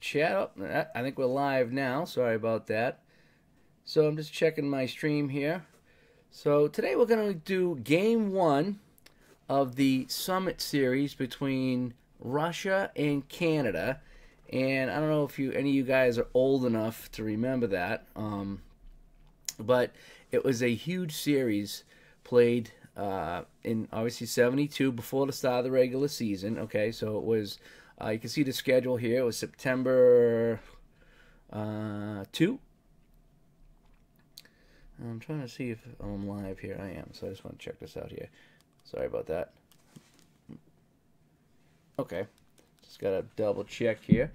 chat. Oh, I think we're live now. Sorry about that. So I'm just checking my stream here. So today we're going to do game one of the Summit Series between Russia and Canada. And I don't know if any of you guys are old enough to remember that, but it was a huge series played in obviously 72 before the start of the regular season. Okay, so it was, you can see the schedule here. It was September 2. I'm trying to see if I'm live here. I am, so I just want to check this out here. Sorry about that. Okay, just got to double check here.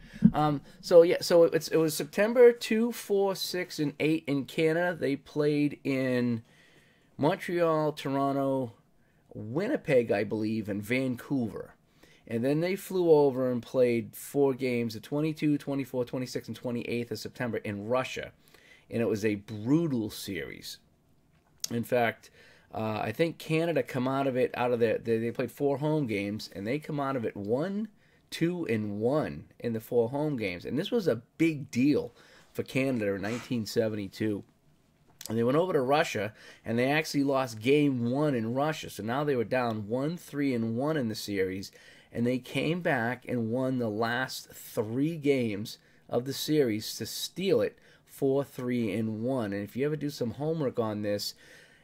So yeah, so it was September 2, 4, 6, and 8 in Canada. They played in Montreal, Toronto, Winnipeg, I believe, and Vancouver. And then they flew over and played 4 games, the 22, 24, 26, and 28th of September in Russia. And it was a brutal series. In fact, I think Canada come out of it, they played 4 home games, and they come out of it 1, 2, and 1 in the 4 home games. And this was a big deal for Canada in 1972. And they went over to Russia, and they actually lost game 1 in Russia. So now they were down 1, 3, and 1 in the series. And they came back and won the last 3 games of the series to steal it 4, 3, and 1. And if you ever do some homework on this,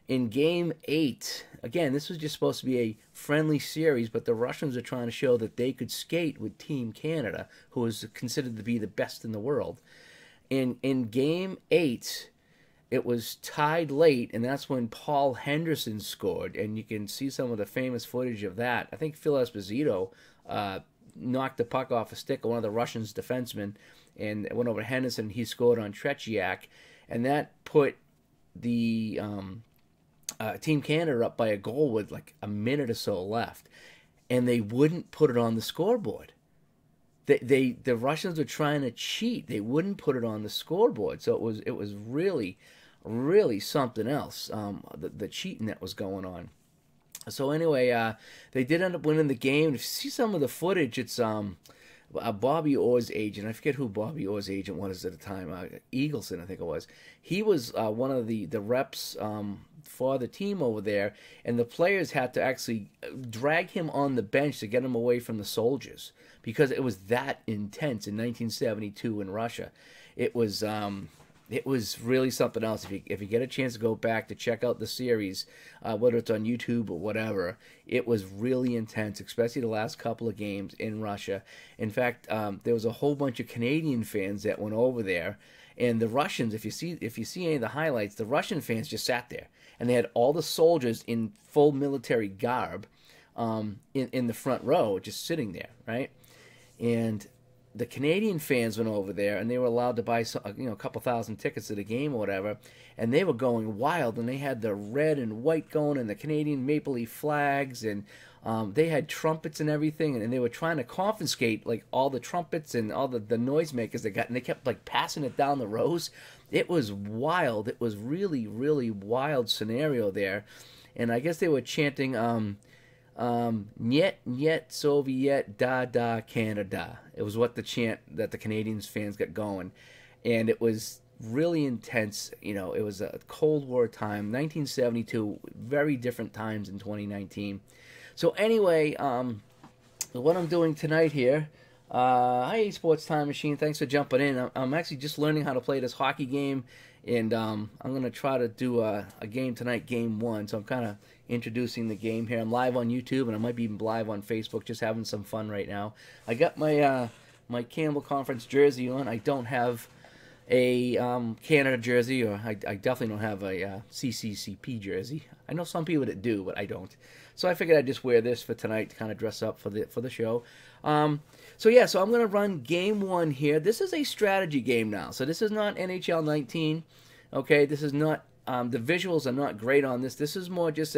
in game 8, again, this was just supposed to be a friendly series, but the Russians are trying to show that they could skate with Team Canada, who was considered to be the best in the world. In game 8, it was tied late, and that's when Paul Henderson scored, and you can see some of the famous footage of that. I think Phil Esposito knocked the puck off a stick of one of the Russians' defensemen, and it went over to Henderson. He scored on Tretiak, and that put the Team Canada up by a goal with like a minute or so left, and they wouldn't put it on the scoreboard. The Russians were trying to cheat. They wouldn't put it on the scoreboard, so it was really something else. The cheating that was going on. So anyway, they did end up winning the game. If you see some of the footage, it's Bobby Orr's agent. I forget who Bobby Orr's agent was at the time. Eagleson, I think it was. He was one of the reps for the team over there, and the players had to actually drag him on the bench to get him away from the soldiers because it was that intense in 1972 in Russia. It was really something else. If you get a chance to go back to check out the series, whether it's on YouTube or whatever, it was really intense, especially the last couple of games in Russia. In fact, there was a whole bunch of Canadian fans that went over there, and the Russians, if you see any of the highlights, the Russian fans just sat there, and they had all the soldiers in full military garb in the front row, just sitting there, right? And the Canadian fans went over there, and they were allowed to buy a couple thousand tickets to the game or whatever, and they were going wild, and they had the red and white going and the Canadian Maple Leaf flags, and they had trumpets and everything, and they were trying to confiscate like all the trumpets and all the noisemakers they got, and they kept like passing it down the rows. It was wild. It was really, really wild scenario there, and I guess they were chanting "Niet, Niet, Soviet, Da, Da, Canada." It was what the chant that the Canadians fans got going, and it was really intense. You know, it was a Cold War time, 1972, very different times in 2019. So anyway, what I'm doing tonight here, hi Sports Time Machine, thanks for jumping in. I'm actually just learning how to play this hockey game, and I'm going to try to do a game tonight, game 1, so I'm kind of introducing the game here. I'm live on YouTube, and I might be even live on Facebook, just having some fun right now. I got my my Campbell Conference jersey on. I don't have a Canada jersey, or I definitely don't have a CCCP jersey. I know some people that do, but I don't. So I figured I'd just wear this for tonight to kind of dress up for the show. So yeah, so I'm going to run game 1 here. This is a strategy game now. So this is not NHL 19. Okay, this is not, the visuals are not great on this. This is more just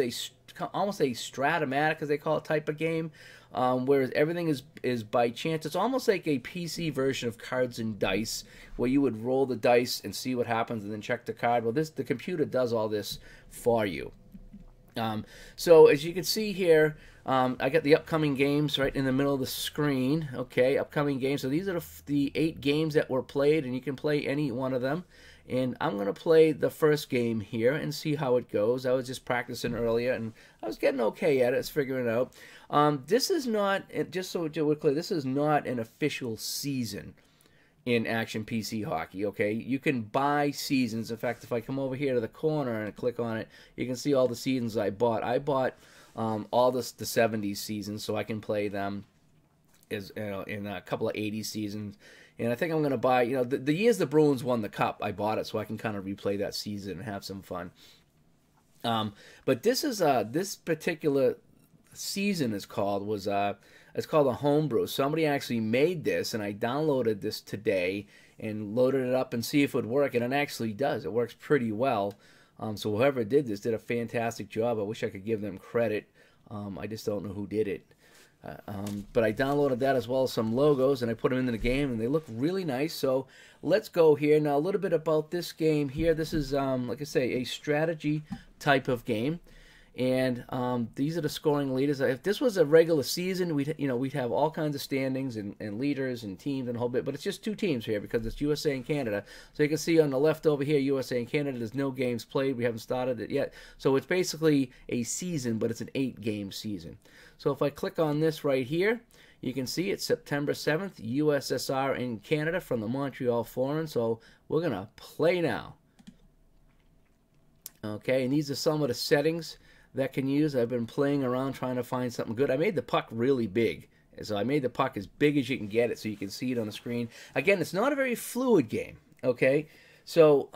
almost a Stratomatic, as they call it, type of game, whereas everything is by chance. It's almost like a PC version of Cards and Dice, where you would roll the dice and see what happens and then check the card. Well, the computer does all this for you. So as you can see here, I got the upcoming games right in the middle of the screen. Okay, upcoming games. So these are the 8 games that were played, and you can play any one of them. And I'm going to play the first game here and see how it goes. I was just practicing earlier, and I was getting okay at it. I was figuring it out. This is not, just so we're clear, this is not an official season in Action PC Hockey, okay? You can buy seasons. In fact, if I come over here to the corner and click on it, you can see all the seasons I bought. I bought all the 70s seasons, so I can play them as, in a couple of 80s seasons. And I think I'm going to buy, the years the Bruins won the Cup, I bought it so I can kind of replay that season and have some fun. But this is this particular season is called it's called a homebrew. Somebody actually made this, and I downloaded this today and loaded it up and see if it would work, and it actually does. It works pretty well. So whoever did this did a fantastic job. I wish I could give them credit. I just don't know who did it. But I downloaded that as well as some logos, and I put them into the game, and they look really nice. So let's go here. Now, a little bit about this game here. This is, like I say, a strategy type of game. And these are the scoring leaders. If this was a regular season, we'd have all kinds of standings and leaders and teams and a whole bit. But it's just 2 teams here because it's USA and Canada. So you can see on the left over here, USA and Canada. There's no games played. We haven't started it yet. So it's basically a season, but it's an 8-game season. So if I click on this right here, you can see it's September 7th, USSR and Canada from the Montreal Forum. So we're going to play now. Okay, and these are some of the settings that can use. I've been playing around trying to find something good. I made the puck really big. So I made the puck as big as you can get it so you can see it on the screen. Again, it's not a very fluid game, okay? So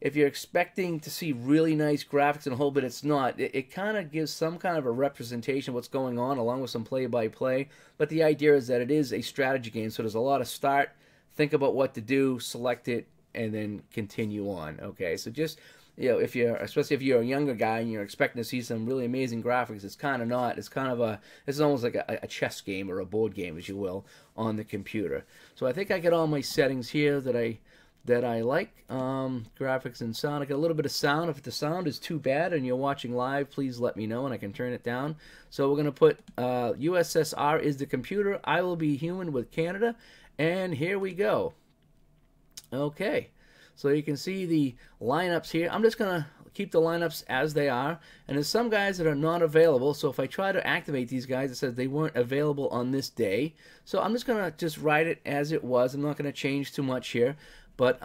if you're expecting to see really nice graphics and a whole bit, it's not. It kind of gives some kind of a representation of what's going on along with some play-by-play. But the idea is that it is a strategy game, so there's a lot of start, think about what to do, select it, and then continue on, okay? So just, especially if you're a younger guy and you're expecting to see some really amazing graphics, it's kind of not. It's kind of it's almost like a chess game or a board game, as you will, on the computer. So I think I got all my settings here that I like. Graphics and sound. I got a little bit of sound. If the sound is too bad and you're watching live, please let me know and I can turn it down. So we're going to put USSR is the computer. I will be human with Canada. And here we go. Okay. So you can see the lineups here. I'm just going to keep the lineups as they are. And there's some guys that are not available. So if I try to activate these guys, it says they weren't available on this day. So I'm just going to write it as it was. I'm not going to change too much here. But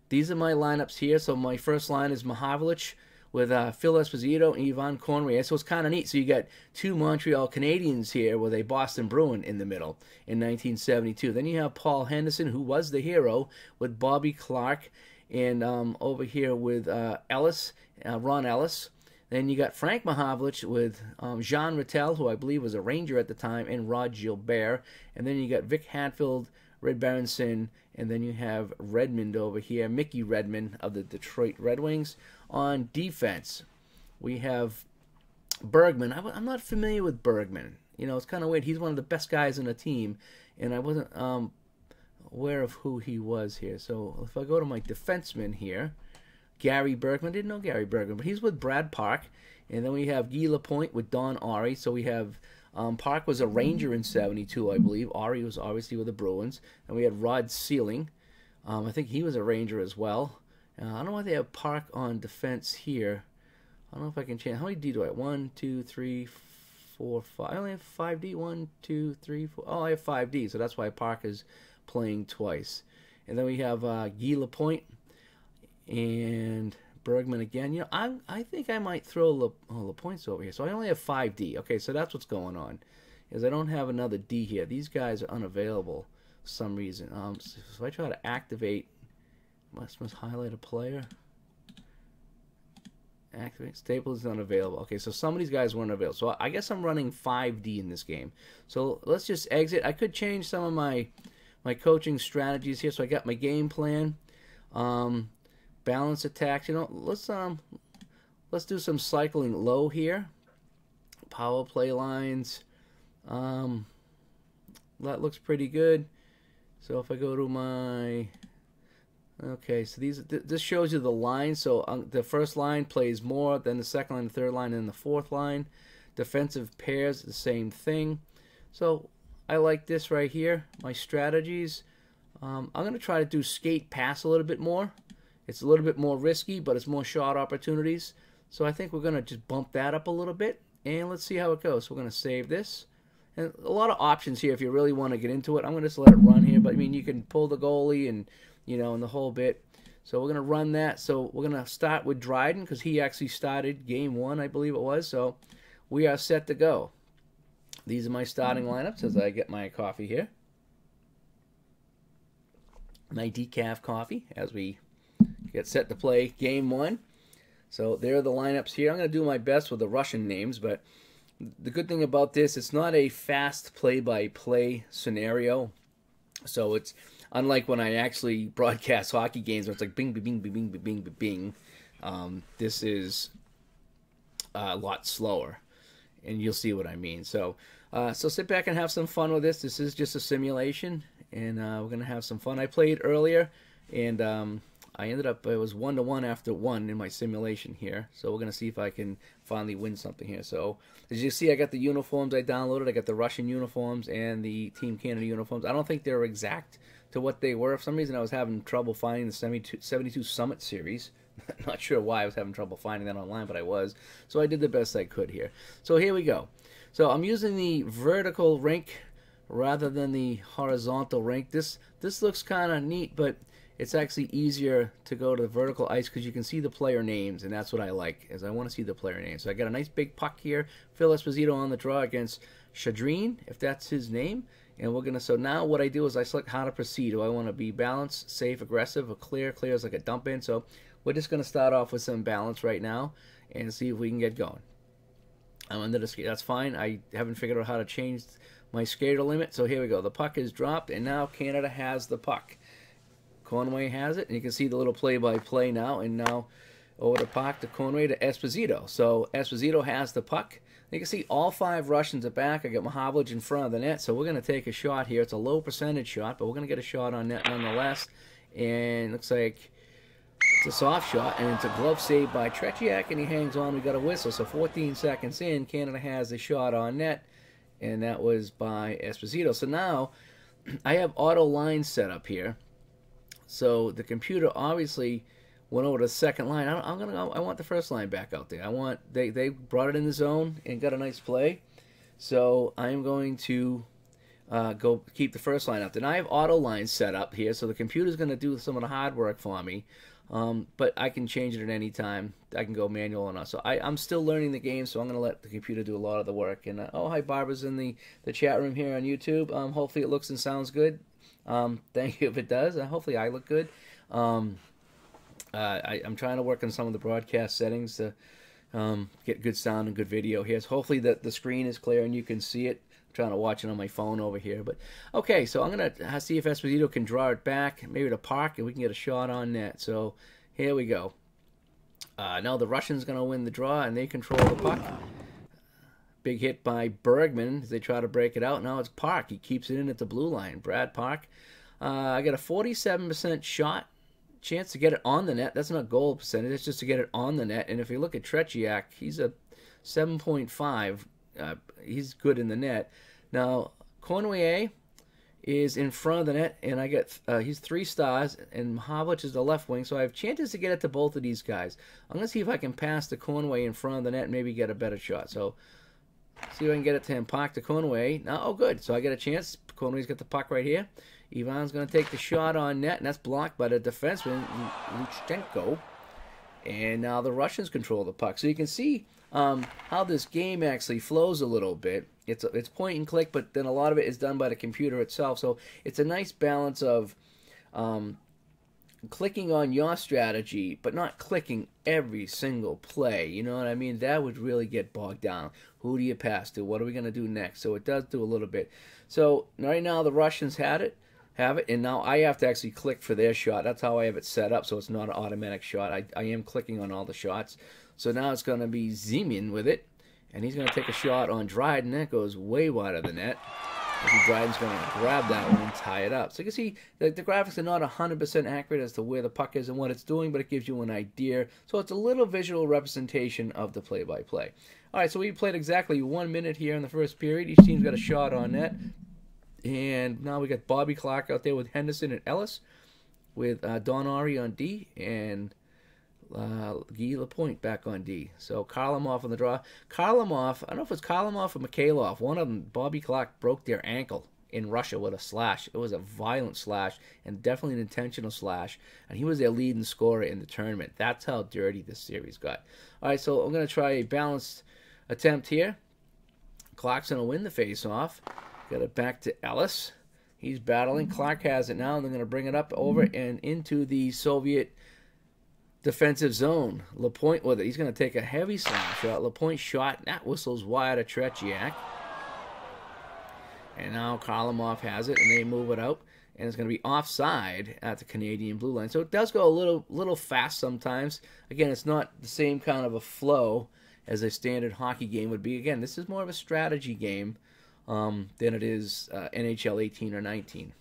these are my lineups here. So my first line is Mahavlich with Phil Esposito and Yvonne Conway. So it's kind of neat. So you got 2 Montreal Canadiens here with a Boston Bruin in the middle in 1972. Then you have Paul Henderson, who was the hero, with Bobby Clark. And over here with Ellis, Ron Ellis. Then you got Frank Mahavlich with Jean Rattel, who I believe was a Ranger at the time, and Rod Gilbert. And then you got Vic Hatfield, Red Berenson, and then you have Redmond over here, Mickey Redmond of the Detroit Red Wings. On defense, we have Bergman. I'm not familiar with Bergman. It's kind of weird. He's one of the best guys on the team, and I wasn't aware of who he was here. So if I go to my defenseman here, Gary Bergman. Didn't know Gary Bergman, but he's with Brad Park. And then we have Guy Lapointe with Don Ari. So we have Park was a Ranger in 72, I believe. Ari was obviously with the Bruins. And we had Rod Sealing. I think he was a Ranger as well. I don't know why they have Park on defense here. I don't know if I can change. How many D do I have? 1, 2, 3, 4, 5. I only have 5D. 1, 2, 3, 4. Oh, I have 5D. So that's why Park is playing twice. And then we have Guy Lapointe and Bergman again. I think I might throw Lapointe's over here. So I only have 5D. Okay, so that's what's going on. Is I don't have another D here. These guys are unavailable for some reason. So if I try to activate, must highlight a player. Activate. Staples is unavailable. Okay, so some of these guys weren't available. So I guess I'm running 5D in this game. So let's just exit. I could change some of my coaching strategies here. So I got my game plan. Balance attacks. Let's do some cycling low here. Power play lines. That looks pretty good. So if I go to my Okay, so this shows you the line. So the first line plays more, then the second line, the third line, and the fourth line. Defensive pairs, the same thing. So I like this right here. My strategies. I'm going to try to do skate pass a little bit more. It's a little bit more risky, but it's more shot opportunities. So I think we're going to just bump that up a little bit, and let's see how it goes. So we're going to save this. And a lot of options here if you really want to get into it. I'm going to just let it run here, but I mean, you can pull the goalie and, you know, and the whole bit. So we're going to run that. So we're going to start with Dryden because he actually started game 1, I believe it was. So we are set to go. These are my starting lineups as I get my coffee here. My decaf coffee as we get set to play game 1. So there are the lineups here. I'm going to do my best with the Russian names, but the good thing about this, it's not a fast play-by-play scenario. So it's unlike when I actually broadcast hockey games where it's like bing, bing, bing, bing, bing, bing, bing, bing. This is a lot slower, and you'll see what I mean. So sit back and have some fun with this. This is just a simulation, and we're going to have some fun. I played earlier, and I ended up, it was 1-1 after 1 in my simulation here. So we're going to see if I can finally win something here. So as you see, I got the uniforms I downloaded. I got the Russian uniforms and the Team Canada uniforms. I don't think they're exact to what they were. For some reason, I was having trouble finding the 72 Summit Series. Not sure why I was having trouble finding that online, but I was. So I did the best I could here. So here we go. So I'm using the vertical rink rather than the horizontal rink. This looks kind of neat, but it's actually easier to go to the vertical ice because you can see the player names, and that's what I like, is I want to see the player names. So I got a nice big puck here. Phil Esposito on the draw against Shadrin, if that's his name. And we're going to, so now what I do is I select how to proceed. Do I want to be balanced, safe, aggressive, or clear? Clear is like a dump in. So we're just going to start off with some balance right now and see if we can get going. I'm under the skate. That's fine. I haven't figured out how to change my skater limit. So here we go. The puck is dropped, and now Canada has the puck. Conway has it, and you can see the little play-by-play now, and now over the puck to Conway to Esposito. So Esposito has the puck. You can see all 5 Russians are back. I got Mahavlich in front of the net, so we're going to take a shot here. It's a low percentage shot, but we're going to get a shot on net nonetheless, and it looks like it's a soft shot, and it's a glove save by Tretiak, and he hangs on. We got a whistle, so 14 seconds in, Canada has a shot on net, and that was by Esposito. So now I have auto lines set up here. So the computer obviously went over to the second line. I want the first line back out there. They brought it in the zone and got a nice play. So I'm going to go keep the first line up. Then I have auto lines set up here, so the computer's going to do some of the hard work for me. But I can change it at any time. I can go manual or not. So I'm still learning the game, so I'm going to let the computer do a lot of the work. And oh, hi, Barbara's in the chat room here on YouTube. Hopefully it looks and sounds good. Thank you if it does. Hopefully I look good. I'm trying to work on some of the broadcast settings to get good sound and good video here. So hopefully the screen is clear and you can see it. I'm trying to watch it on my phone over here. But okay, so I'm going to see if Esposito can draw it back, maybe to Park, and we can get a shot on net. So here we go. Now the Russians going to win the draw, and they control the puck. Big hit by Bergman as they try to break it out. Now it's Park. He keeps it in at the blue line. Brad Park. I got a 47% shot chance to get it on the net. That's not goal percentage. It's just to get it on the net. And if you look at Tretiak, he's a 7.5. He's good in the net. Now, Conway is in front of the net, and I get he's 3 stars, and Mahavlich is the left wing, so I have chances to get it to both of these guys. I'm going to see if I can pass to Conway in front of the net and maybe get a better shot. So see if I can get it to him. Puck to Conway. Now, oh, good. So I get a chance. Conway's got the puck right here. Ivan's going to take the shot on net, and that's blocked by the defenseman, Luchtenko. And now the Russians control the puck. So you can see how this game actually flows a little bit. It's point and click, but then a lot of it is done by the computer itself. So it's a nice balance of clicking on your strategy, but not clicking every single play. You know what I mean? That would really get bogged down. Who do you pass to? What are we going to do next? So it does do a little bit. So right now the Russians have it, and now I have to actually click for their shot. That's how I have it set up, so it's not an automatic shot. I am clicking on all the shots. So now it's going to be Zeman with it, and he's going to take a shot on Dryden. That goes way wide of the net. Dryden's going to grab that one and tie it up. So you can see the graphics are not 100% accurate as to where the puck is and what it's doing, but it gives you an idea. So it's a little visual representation of the play-by-play. All right, so we played exactly 1 minute here in the first period. Each team's got a shot on net. And now we got Bobby Clark out there with Henderson and Ellis, with Don Ari on D, and Guy Lapointe back on D. So Kharlamov on the draw. Kharlamov, I don't know if it's Kharlamov or Mikhailov. One of them, Bobby Clark, broke their ankle in Russia with a slash. It was a violent slash and definitely an intentional slash. And he was their leading scorer in the tournament. That's how dirty this series got. All right, so I'm going to try a balanced attempt here. Clark's going to win the face-off. Got it back to Ellis. He's battling. Clark has it now, and they're going to bring it up over and into the Soviet defensive zone. Lapointe with it. He's going to take a heavy slam shot. Lapointe shot. That whistles wide of Tretiak. And now Kharlamov has it, and they move it out. And it's going to be offside at the Canadian blue line. So it does go a little fast sometimes. Again, it's not the same kind of a flow as a standard hockey game would be. Again, this is more of a strategy game than it is NHL 18 or 19.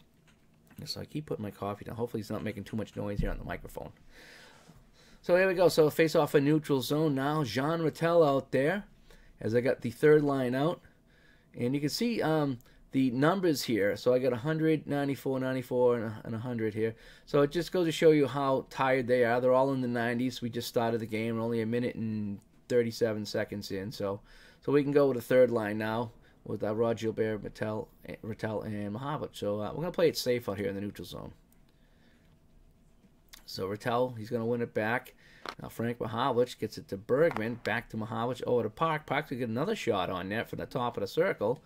So I keep putting my coffee down. Hopefully it's not making too much noise here on the microphone. So here we go. So face off a neutral zone now. Jean Rattel out there as I got the third line out. And you can see the numbers here. So I got 100, 94, 94, and 100 here. So it just goes to show you how tired they are. They're all in the 90s. We just started the game. We're only a minute and 37 seconds in. So we can go with the third line now with Rod Gilbert, Rattel, and Mahavich. So we're going to play it safe out here in the neutral zone. So Rattel, he's going to win it back. Now Frank Mahavich gets it to Bergman, back to Mahavich, over to Park. Park's going to get another shot on net from the top of the circle.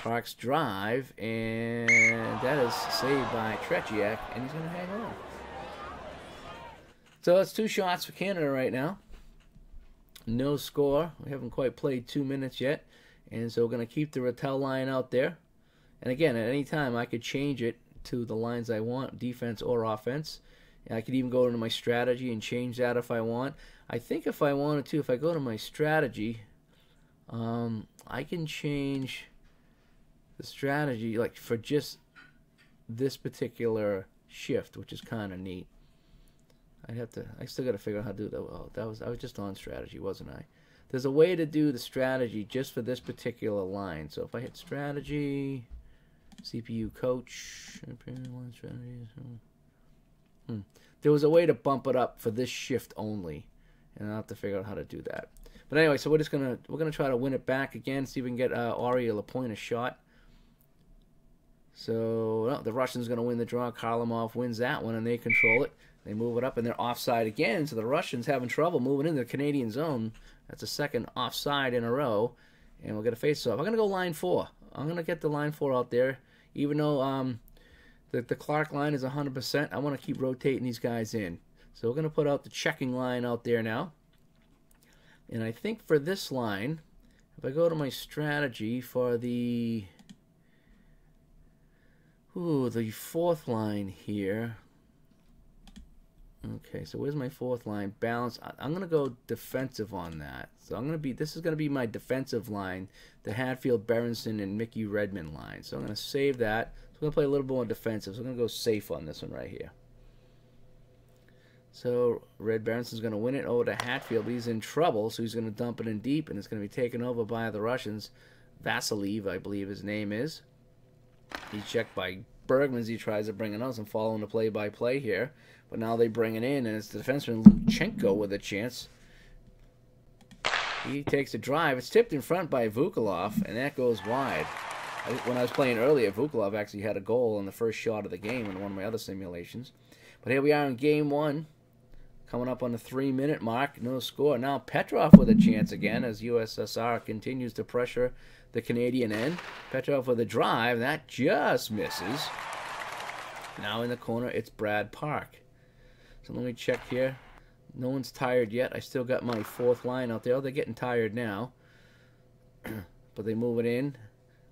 Park's drive, and that is saved by Tretiak, and he's going to hang on. So it's 2 shots for Canada right now. No score. We haven't quite played 2 minutes yet. And so we're going to keep the Rattel line out there. And again, at any time, I could change it to the lines I want, defense or offense. And I could even go into my strategy and change that if I want. I think if I wanted to, if I go to my strategy, I can change the strategy like for just this particular shift, which is kind of neat. I still got to figure out how to do that. Well, I was just on strategy, wasn't I? There's a way to do the strategy just for this particular line. So if I hit strategy, CPU coach, there was a way to bump it up for this shift only, and I'll have to figure out how to do that. But anyway, so we're gonna try to win it back again, see if we can get Ari or Lapointe a shot. So the Russians gonna win the draw. Kharlamov wins that one, and they control it. They move it up, and they're offside again. So the Russians having trouble moving into the Canadian zone. That's a second offside in a row, and we'll get a face-off. I'm going to go line 4. I'm going to get the line 4 out there, even though the Clark line is 100%. I want to keep rotating these guys in. So we're going to put out the checking line out there now. And I think for this line, if I go to my strategy for the 4th line here. Okay, so where's my 4th line? Balance. I'm going to go defensive on that. So this is going to be my defensive line, the Hatfield, Berenson, and Mickey Redmond line. So I'm going to save that. So I'm going to play a little bit more defensive. So I'm going to go safe on this one right here. So Red Berenson's going to win it over to Hatfield, but he's in trouble, so he's going to dump it in deep, and it's going to be taken over by the Russians. Vasilev, I believe his name is. He's checked by Bergman as he tries to bring it out. I'm following the play-by-play here. But now they bring it in, and it's the defenseman Luchenko with a chance. He takes a drive. It's tipped in front by Vukolov, and that goes wide. When I was playing earlier, Vukolov actually had a goal on the first shot of the game in one of my other simulations. But here we are in Game 1, coming up on the 3-minute mark. No score. Now Petrov with a chance again as USSR continues to pressure the Canadian end. Petrov with a drive. That just misses. Now in the corner, it's Brad Park. So let me check here. No one's tired yet. I still got my 4th line out there. Oh, they're getting tired now. But they move it in.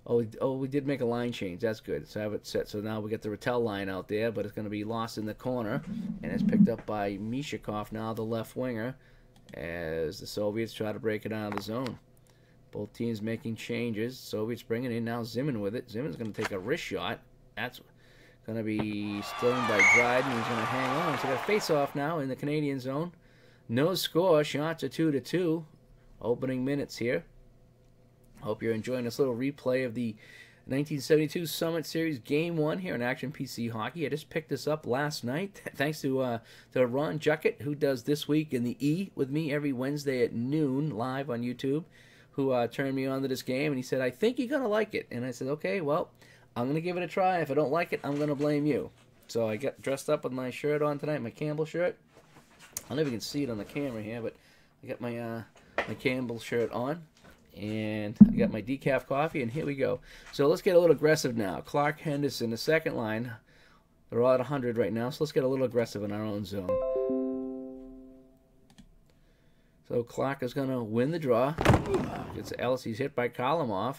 Oh, we did make a line change. That's good. So I have it set. So now we get the Rattel line out there, but it's going to be lost in the corner. And it's picked up by Mishakov now, the left winger, as the Soviets try to break it out of the zone. Both teams making changes. Soviets bringing in now Zimin with it. Zimin's going to take a wrist shot. That's going to be stolen by Dryden. He's going to hang on. So we got a face-off now in the Canadian zone. No score. Shots are 2-2. Opening minutes here. Hope you're enjoying this little replay of the 1972 Summit Series Game 1 here in Action PC Hockey. I just picked this up last night. Thanks to Ron Juckett, who does This Week in the E with me every Wednesday at noon live on YouTube, who turned me on to this game, and he said, I think you're going to like it. And I said, okay, well, I'm going to give it a try. If I don't like it, I'm going to blame you. So I got dressed up with my shirt on tonight, my Campbell shirt. I don't know if you can see it on the camera here, but I got my Campbell shirt on. And I got my decaf coffee, and here we go. So let's get a little aggressive now. Clark, Henderson, the second line. They're all at 100 right now, so let's get a little aggressive in our own zone. So Clark is going to win the draw. It's Ellis. He's hit by Kalamov,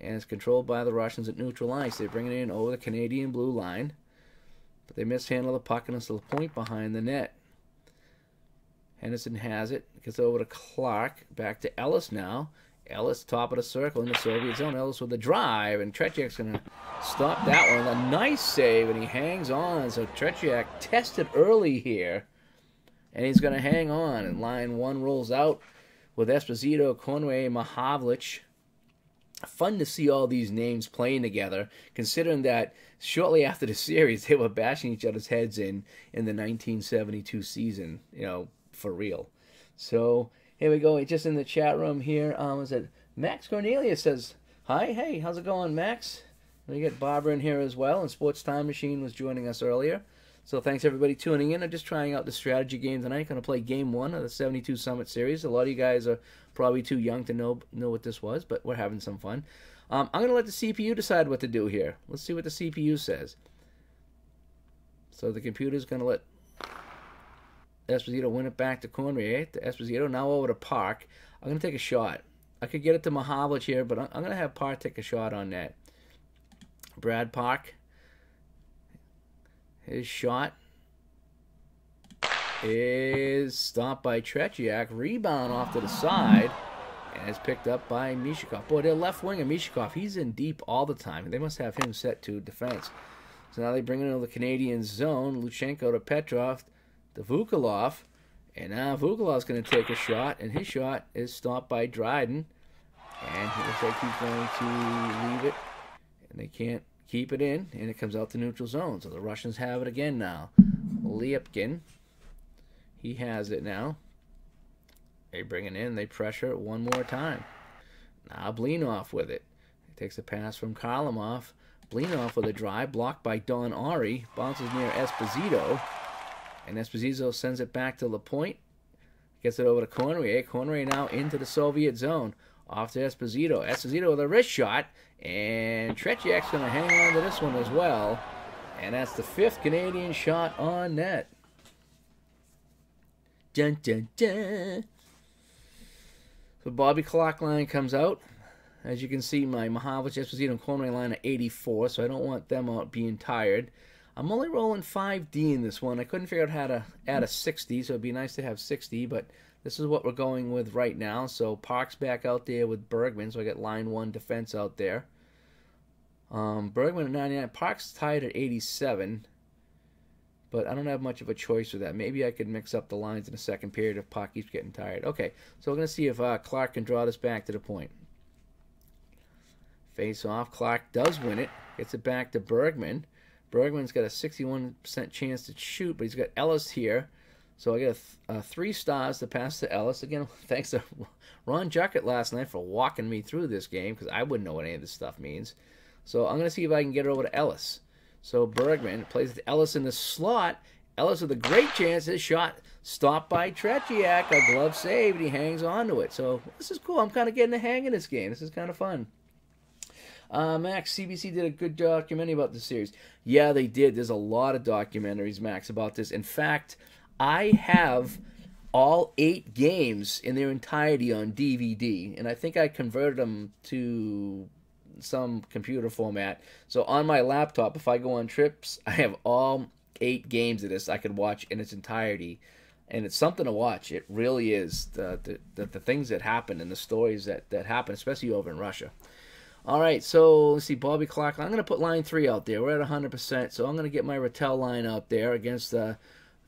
and it's controlled by the Russians at neutral ice. They're bringing it in over the Canadian blue line, but they mishandle the puck, and it's a point behind the net. Henderson has it. Gets over to Clark. Back to Ellis now. Ellis, top of the circle in the Soviet zone. Ellis with the drive, and Tretiak's going to stop that one. A nice save, and he hangs on. So Tretiak tested early here, and he's going to hang on. And line one rolls out with Esposito, Conway, Mahavlich. Fun to see all these names playing together, considering that shortly after the series, they were bashing each other's heads in the 1972 season, you know, for real. So here we go. Just in the chat room here, is it Max Cornelius says, hi, hey, how's it going, Max? We get Barbara in here as well, and Sports Time Machine was joining us earlier. So thanks everybody tuning in. I'm just trying out the strategy game tonight. Going to play game 1 of the 72 Summit Series. A lot of you guys are probably too young to know what this was, but we're having some fun. I'm going to let the CPU decide what to do here. Let's see what the CPU says. So the computer's going to let Esposito win it back to Conway. To Esposito, now over to Park. I'm going to take a shot. I could get it to Mahavlich here, but I'm going to have Park take a shot on that. Brad Park. His shot is stopped by Tretiak. Rebound off to the side. And it's picked up by Mishikov. Boy, their left winger, Mishikov, he's in deep all the time. They must have him set to defense. So now they bring it into the Canadian zone. Luchenko to Petrov to Vukolov. And now Vukolov's going to take a shot. And his shot is stopped by Dryden. And it looks like he's going to leave it. And they can't keep it in, and it comes out to neutral zone. So the Russians have it again now. Liepkin, he has it now. They bring it in, they pressure it one more time. Now Blinov with it. He takes a pass from Kalamov. Blinov with a drive, blocked by Don Ari. Bounces near Esposito. And Esposito sends it back to LaPointe. Gets it over to Conway. Conway now into the Soviet zone. Off to Esposito. Esposito with a wrist shot. And Tretiak's going to hang on to this one as well. And that's the 5th Canadian shot on net. Dun, dun, dun. So Bobby Clark line comes out. As you can see, my Mahavlich, Esposito, and Conway line are 84, so I don't want them out being tired. I'm only rolling 5D in this one. I couldn't figure out how to add a 60, so it'd be nice to have 60, but this is what we're going with right now. So Park's back out there with Bergman, so I got line 1 defense out there. Bergman at 99. Park's tied at 87, but I don't have much of a choice with that. Maybe I could mix up the lines in the second period if Park keeps getting tired. Okay, so we're going to see if Clark can draw this back to the point. Face off. Clark does win it. Gets it back to Bergman. Bergman's got a 61% chance to shoot, but he's got Ellis here. So I got 3 stars to pass to Ellis. Again, thanks to Ron Juckett last night for walking me through this game, because I wouldn't know what any of this stuff means. So I'm going to see if I can get it over to Ellis. So Bergman plays to Ellis in the slot. Ellis with a great chance. His shot stopped by Tretiak. A glove save, and he hangs on to it. So this is cool. I'm kind of getting the hang of this game. This is kind of fun. Max, CBC did a good documentary about this series. Yeah, they did. There's a lot of documentaries, Max, about this. In fact, I have all 8 games in their entirety on DVD, and I think I converted them to some computer format. So on my laptop, if I go on trips, I have all 8 games of this I could watch in its entirety. and it's something to watch. It really is, the things that happen and the stories that happen, especially over in Russia. All right, so let's see, Bobby Clarke. I'm going to put line 3 out there. We're at 100%, so I'm going to get my Rattel line out there against the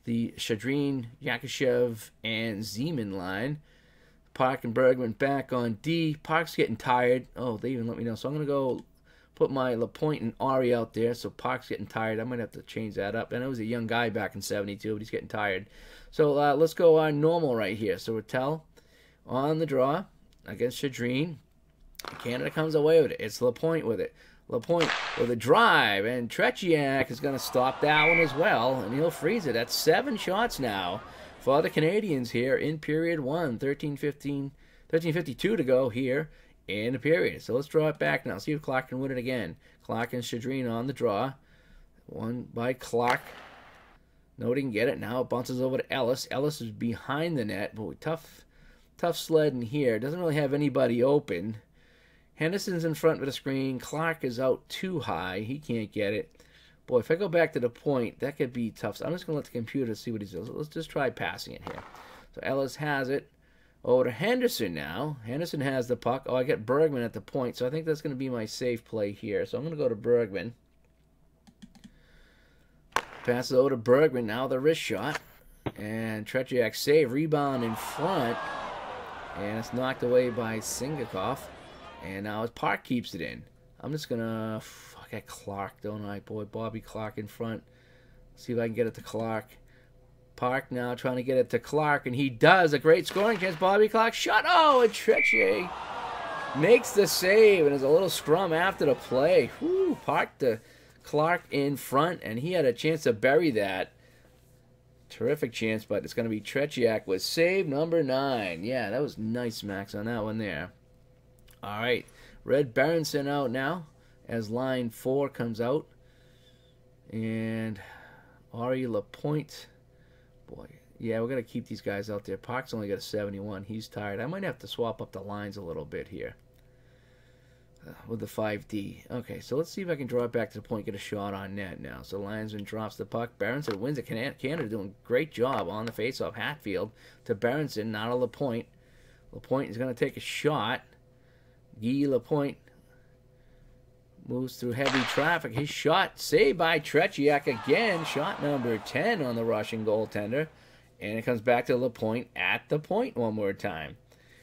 Shadrin, Yakushev, and Zeman line. Park and Bergman back on D. Park's getting tired. Oh, they even let me know. So I'm going to go put my Lapointe and Ari out there. So Park's getting tired. I might have to change that up. And I was a young guy back in 72, but he's getting tired. So let's go normal right here. So Rattel on the draw against Shadrin. Canada comes away with it. It's Lapointe with it. Lapointe with a drive, and Tretiak is going to stop that one as well, and he'll freeze it. That's 7 shots now for the Canadians here in period 1. 13:52 to go here in the period. So let's draw it back now. See if Clarke can win it again. Clarke and Shadrin on the draw. One by Clarke. Nobody can get it. Now it bounces over to Ellis. Ellis is behind the net. Boy, tough sledding here. Doesn't really have anybody open. Henderson's in front of the screen. Clarke is out too high. He can't get it. Boy, if I go back to the point, that could be tough. So I'm just going to let the computer see what he does. Let's just try passing it here. So Ellis has it. Over to Henderson now. Henderson has the puck. Oh, I get Bergman at the point, so I think that's going to be my safe play here. So I'm going to go to Bergman. Passes over to Bergman. Now the wrist shot. And Tretiak save. Rebound in front. And it's knocked away by Singakov. And now Park keeps it in. I'm just going to... I got Clarke, don't I? Boy, Bobby Clarke in front. See if I can get it to Clarke. Park now trying to get it to Clarke, and he does. A great scoring chance. Bobby Clarke shot. Oh, and Tretier makes the save, and there's a little scrum after the play. Whew, Park to Clarke in front, and he had a chance to bury that. Terrific chance, but it's going to be Tretiak with save number 9. Yeah, that was nice, Max, on that one there. All right, Red Berenson out now as line 4 comes out. And Ari Lapointe. Boy, yeah, we're going to keep these guys out there. Park's only got a 71. He's tired. I might have to swap up the lines a little bit here with the 5D. Okay, so let's see if I can draw it back to the point, get a shot on net now. So Linesman drops the puck. Berenson wins it. Canada doing a great job on the faceoff. Hatfield to Berenson, not to Lapointe. Lapointe is going to take a shot. Guy Lapointe moves through heavy traffic. His shot saved by Tretiak again. Shot number 10 on the Russian goaltender. And it comes back to Lapointe at the point one more time.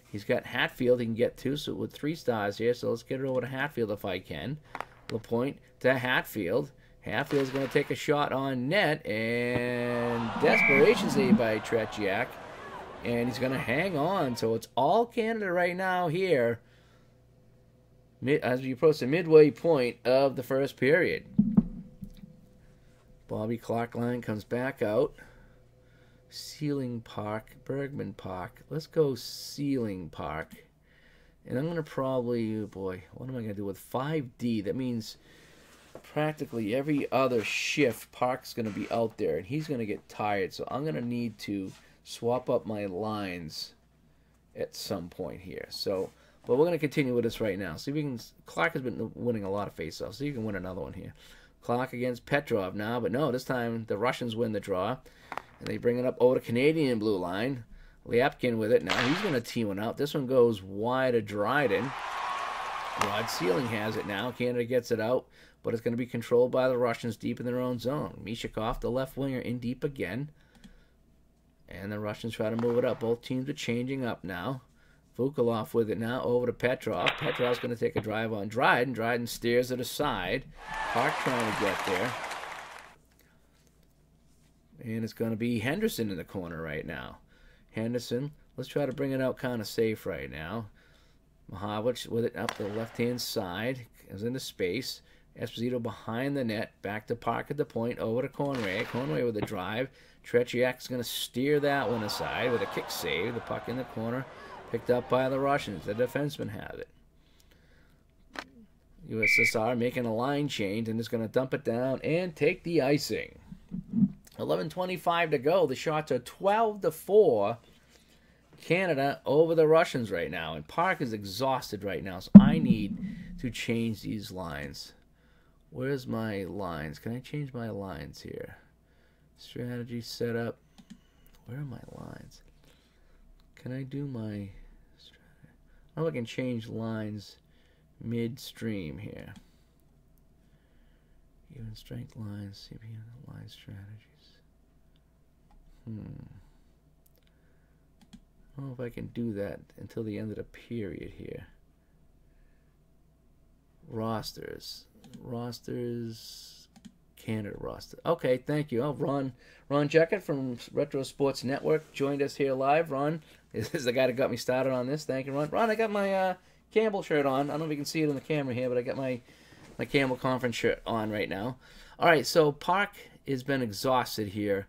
He's got Hatfield he can get to, so with 3 stars here. So let's get it over to Hatfield if I can. Lapointe to Hatfield. Hatfield's going to take a shot on net. And desperation save by Tretiak. And he's going to hang on. So it's all Canada right now here as we approach the midway point of the first period. Bobby Clarke line comes back out. Sealing Park, Bergman Park. Let's go Sealing Park. And I'm going to probably, oh boy, what am I going to do with 5D? That means practically every other shift, Park's going to be out there, and he's going to get tired. So I'm going to need to swap up my lines at some point here. So, but we're going to continue with this right now. See if we can. Clarke has been winning a lot of faceoffs. See if you can win another one here. Clarke against Petrov now, but no, this time the Russians win the draw. And they bring it up over to Canadian blue line. Lyapkin with it. Now he's going to tee one out. This one goes wide to Dryden. Rod Sealing has it now. Canada gets it out, but it's going to be controlled by the Russians deep in their own zone. Mishakov, the left winger, in deep again. And the Russians try to move it up. Both teams are changing up now. Vukolov with it now over to Petrov. Petrov's going to take a drive on Dryden. Dryden steers it aside. Park trying to get there. And it's going to be Henderson in the corner right now. Henderson, let's try to bring it out kind of safe right now. Mahavich with it up the left-hand side. Is into space. Esposito behind the net. Back to Park at the point. Over to Conway. Conway with a drive. Tretiak's going to steer that one aside with a kick save. The puck in the corner. Picked up by the Russians. The defenseman has it. USSR making a line change and is going to dump it down and take the icing. 11:25 to go. The shots are 12-4. Canada over the Russians right now. And Park is exhausted right now, so I need to change these lines. Where's my lines? Can I change my lines here? Strategy setup. Where are my lines? Can I do my... I don't know if I can change lines midstream here. Even strength lines, CPM line strategies. I don't know if I can do that until the end of the period here. Rosters. Canada roster. Okay, thank you. Oh, Ron Jeckett from Retro Sports Network joined us here live. Ron is the guy that got me started on this. Thank you, Ron. Ron, I got my Campbell shirt on. I don't know if you can see it on the camera here, but I got my Campbell Conference shirt on right now. All right, so Park has been exhausted here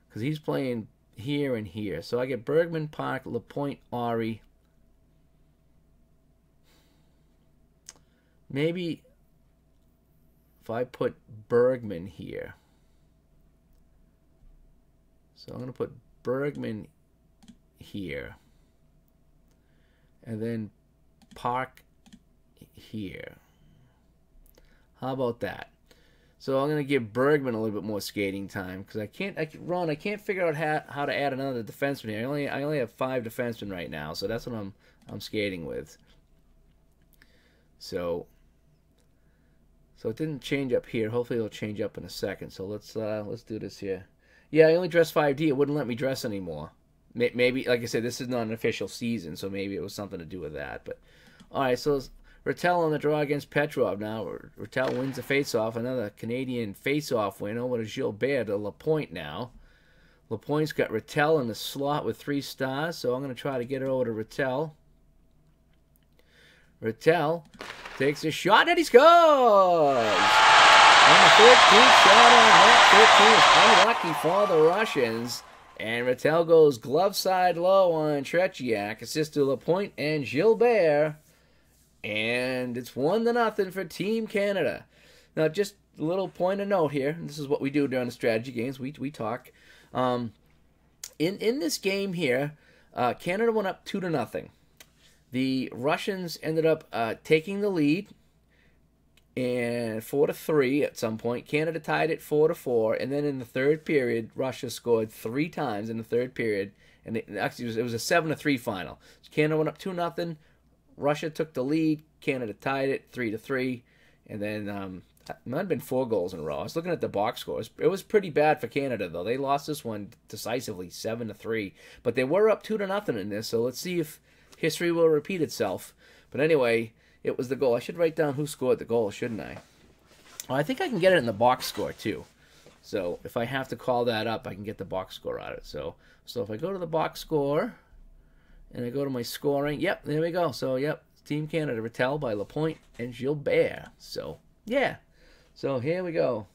because he's playing here and here. So I get Bergman, Park, Lapointe, Ori. Maybe if I put Bergman here. So I'm going to put Bergman here. And then Park here. How about that? So I'm going to give Bergman a little bit more skating time because I can't figure out how to add another defenseman here. I only have 5 defensemen right now, so that's what I'm skating with. So it didn't change up here. Hopefully it'll change up in a second. So let's do this here. Yeah, I only dressed 5D. It wouldn't let me dress anymore. Maybe, like I said, this is not an official season, so maybe it was something to do with that. But all right, so Rattel on the draw against Petrov now. Rattel wins the faceoff. Another Canadian faceoff win over to Gilbert to Lapointe now. Lapointe's got Rattel in the slot with 3 stars, so I'm going to try to get it over to Rattel. Rattel takes a shot and he scores! And the 13th shot on that 13 is unlucky for the Russians. And Rattel goes glove side low on Tretiak, assist to Lapointe and Gilbert. And it's 1-0 for Team Canada. Now, just a little point of note here. This is what we do during the strategy games. We talk. In this game here, Canada went up 2-0. The Russians ended up taking the lead and 4-3 at some point. Canada tied it 4-4, and then in the third period, Russia scored 3 times in the third period, and it was a 7-3 final. So Canada went up 2-0. Russia took the lead. Canada tied it 3-3, and then it might have been 4 goals in a row. I was looking at the box scores. It was pretty bad for Canada though. They lost this one decisively, 7-3, but they were up 2-0 in this. So let's see if history will repeat itself. But anyway, it was the goal. I should write down who scored the goal, shouldn't I? Oh, I think I can get it in the box score too. So if I have to call that up, I can get the box score out of it. So if I go to the box score and I go to my scoring, yep, there we go. So yep, Team Canada, Rattel by Lapointe and Gilbert. So yeah, so here we go.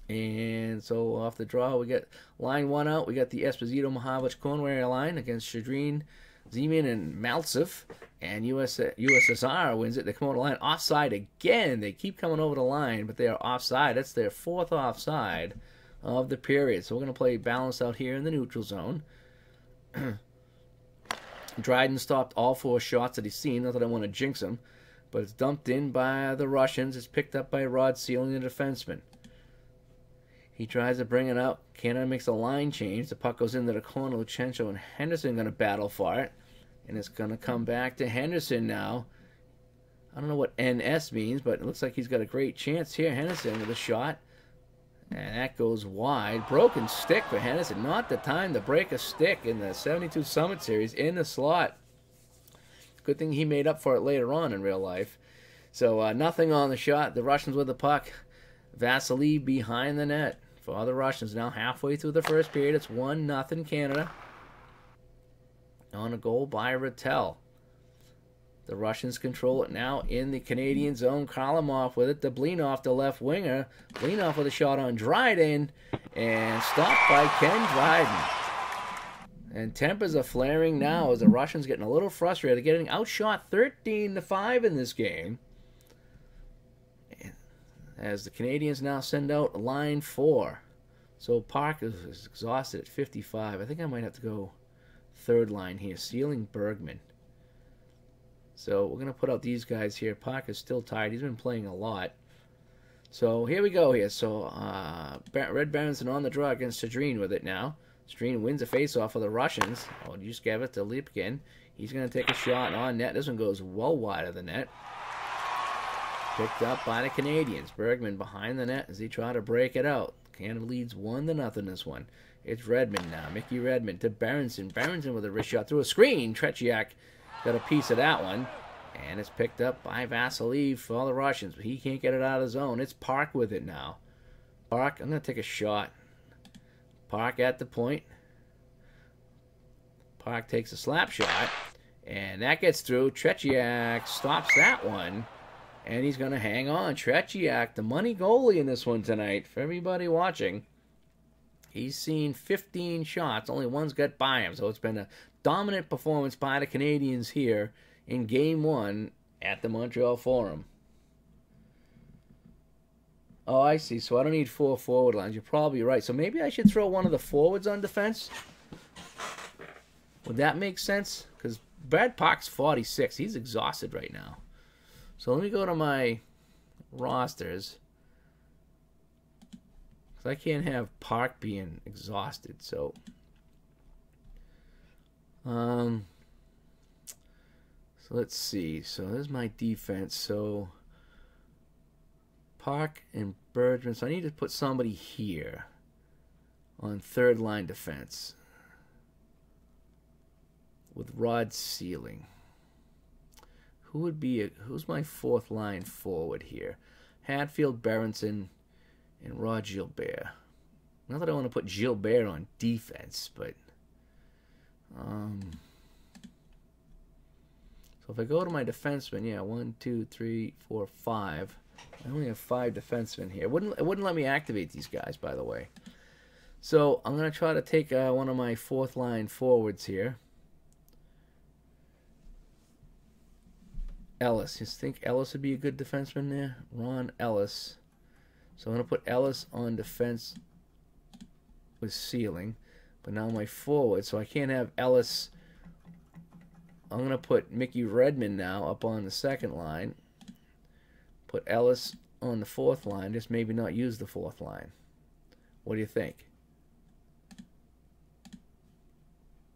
And so off the draw, we get line 1 out. We got the Esposito Mahavich Cornwall line against Shadrin, Zeman, and Maltsev. And USSR wins it. They come over the line. Offside again. They keep coming over the line, but they are offside. That's their 4th offside of the period. So we're going to play balanced out here in the neutral zone. Dryden stopped all 4 shots that he's seen. Not that I want to jinx him, but it's dumped in by the Russians. It's picked up by Rod Sealing, the defenseman. He tries to bring it up. Canada makes a line change. The puck goes into the corner. Luchenko and Henderson going to battle for it. And it's going to come back to Henderson now. I don't know what NS means, but it looks like he's got a great chance here. Henderson with a shot. And that goes wide. Broken stick for Henderson. Not the time to break a stick in the 72 Summit Series in the slot. Good thing he made up for it later on in real life. So nothing on the shot. The Russians with the puck. Vasily behind the net for the Russians. Now halfway through the first period. It's 1-0 Canada. On a goal by Rattel. The Russians control it now in the Canadian zone. Kharlamov with it to Blinoff, the left winger. Blinoff with a shot on Dryden. And stopped by Ken Dryden. And tempers are flaring now as the Russians getting a little frustrated. Getting outshot 13-5 in this game. As the Canadians now send out line 4. So Park is exhausted at 55. I think I might have to go third line here. Sealing Bergman. So we're going to put out these guys here. Park is still tired. He's been playing a lot. So here we go here. So Red Berenson on the draw against Shadrin with it now. Streen wins a face-off for the Russians. Oh, you just gave it to Lipkin. He's going to take a shot on net. This one goes well wide of the net. Picked up by the Canadians. Bergman behind the net as he tried to break it out. Canada leads 1-0 this one. It's Redmond now. Mickey Redmond to Berenson. Berenson with a wrist shot through a screen. Tretiak got a piece of that one. And it's picked up by Vasiliev for all the Russians. But he can't get it out of the zone. It's Park with it now. Park, I'm going to take a shot. Park at the point. Park takes a slap shot. And that gets through. Tretiak stops that one. And he's going to hang on. Tretiak, the money goalie in this one tonight. For everybody watching, he's seen 15 shots. Only one's got by him. So it's been a dominant performance by the Canadians here in Game 1 at the Montreal Forum. Oh, I see. So I don't need 4 forward lines. You're probably right. So maybe I should throw one of the forwards on defense? Would that make sense? Because Brad Park's 46. He's exhausted right now. So let me go to my rosters. Because I can't have Park being exhausted. So, let's see. So there's my defense. So Park and Bergman. So I need to put somebody here on third line defense with Rod Sealing. Who would be who's my fourth line forward here? Hatfield, Berenson, and Rod Gilbert. Not that I want to put Gilbert on defense, but so if I go to my defensemen, yeah, 1, 2, 3, 4, 5. I only have 5 defensemen here. It wouldn't let me activate these guys, by the way. So I'm gonna try to take one of my fourth line forwards here. Ellis. You think Ellis would be a good defenseman there? Ron Ellis. So I'm going to put Ellis on defense with Sealing. But now my forward, so I can't have Ellis. I'm going to put Mickey Redmond now up on the second line. Put Ellis on the fourth line. Just maybe not use the fourth line. What do you think?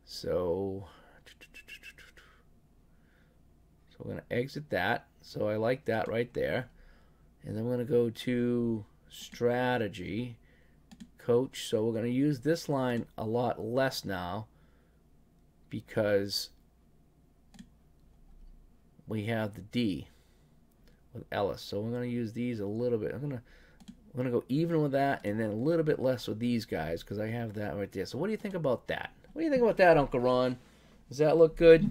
So we're going to exit that. So I like that right there. And then we're going to go to strategy, coach. So we're going to use this line a lot less now because we have the D with Ellis. So we're going to use these a little bit. I'm going to go even with that and then a little bit less with these guys because I have that right there. So what do you think about that? What do you think about that, Uncle Ron? Does that look good?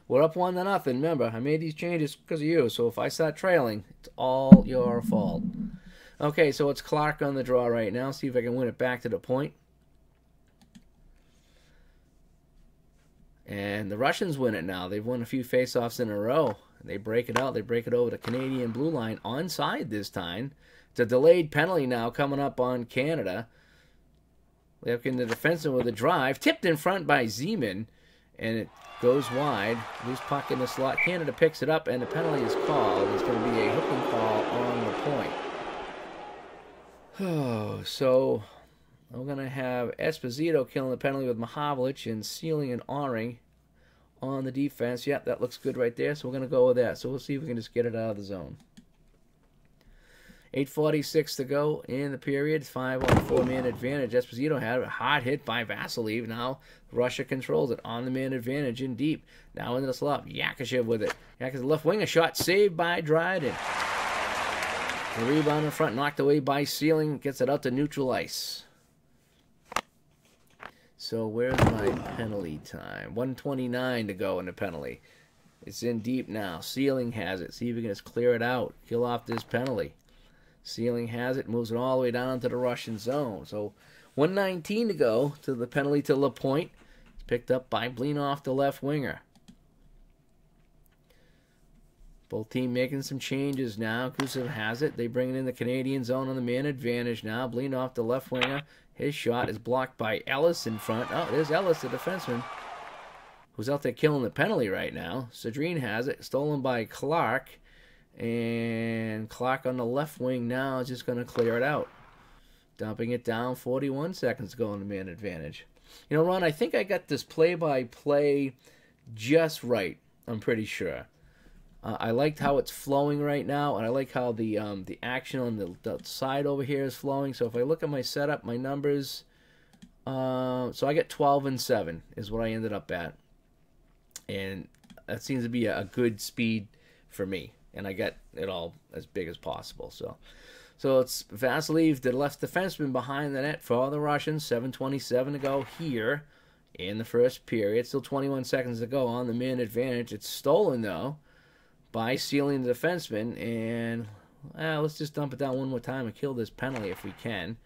We're up 1-0. Remember, I made these changes because of you. So if I start trailing, it's all your fault. Okay, so it's Clark on the draw right now. See if I can win it back to the point. And the Russians win it now. They've won a few faceoffs in a row. They break it out. They break it over the Canadian blue line onside this time. It's a delayed penalty now coming up on Canada. Lipkin, the defenseman with a drive. Tipped in front by Zeman. And it goes wide. Loose puck in the slot. Canada picks it up, and the penalty is called. It's going to be a hooking call on the point. Oh, so we're going to have Esposito killing the penalty with Mahavlich and Sealing and Oring on the defense. Yep, that looks good right there. So we're going to go with that. So we'll see if we can just get it out of the zone. 8:46 to go in the period. 5-on-4-man advantage. Esposito had a hard hit by Vasiliev. Now Russia controls it on the man advantage in deep. Now into the slot. Yakashev with it. Yakashev left wing. A shot saved by Dryden. The rebound in front knocked away by Sealing. Gets it out to neutral ice. So where's my penalty time? 1:29 to go in the penalty. It's in deep now. Sealing has it. See if we can just clear it out. Kill off this penalty. Sealing has it, moves it all the way down to the Russian zone. So 1:19 to go to the penalty to LaPointe. It's picked up by Blinoff, the left winger. Both teams making some changes now. Kusev has it. They bring it in the Canadian zone on the man advantage now. Blinoff, the left winger. His shot is blocked by Ellis in front. Oh, there's Ellis, the defenseman, who's out there killing the penalty right now. Sedrine has it. Stolen by Clark. And Clark on the left wing now is just going to clear it out. Dumping it down, 41 seconds to go on the man advantage. You know, Ron, I think I got this play-by-play just right. I'm pretty sure. I liked how it's flowing right now, and I like how the action on the side over here is flowing. So if I look at my setup, my numbers, so I get 12 and 7 is what I ended up at, and that seems to be a good speed for me, and I get it all as big as possible. So it's Vasiliev, the left defenseman, behind the net for the Russians. 7:27 to go here in the first period. Still 21 seconds to go on the man advantage. It's stolen, though, by sealing the defenseman. And let's just dump it down one more time and kill this penalty if we can.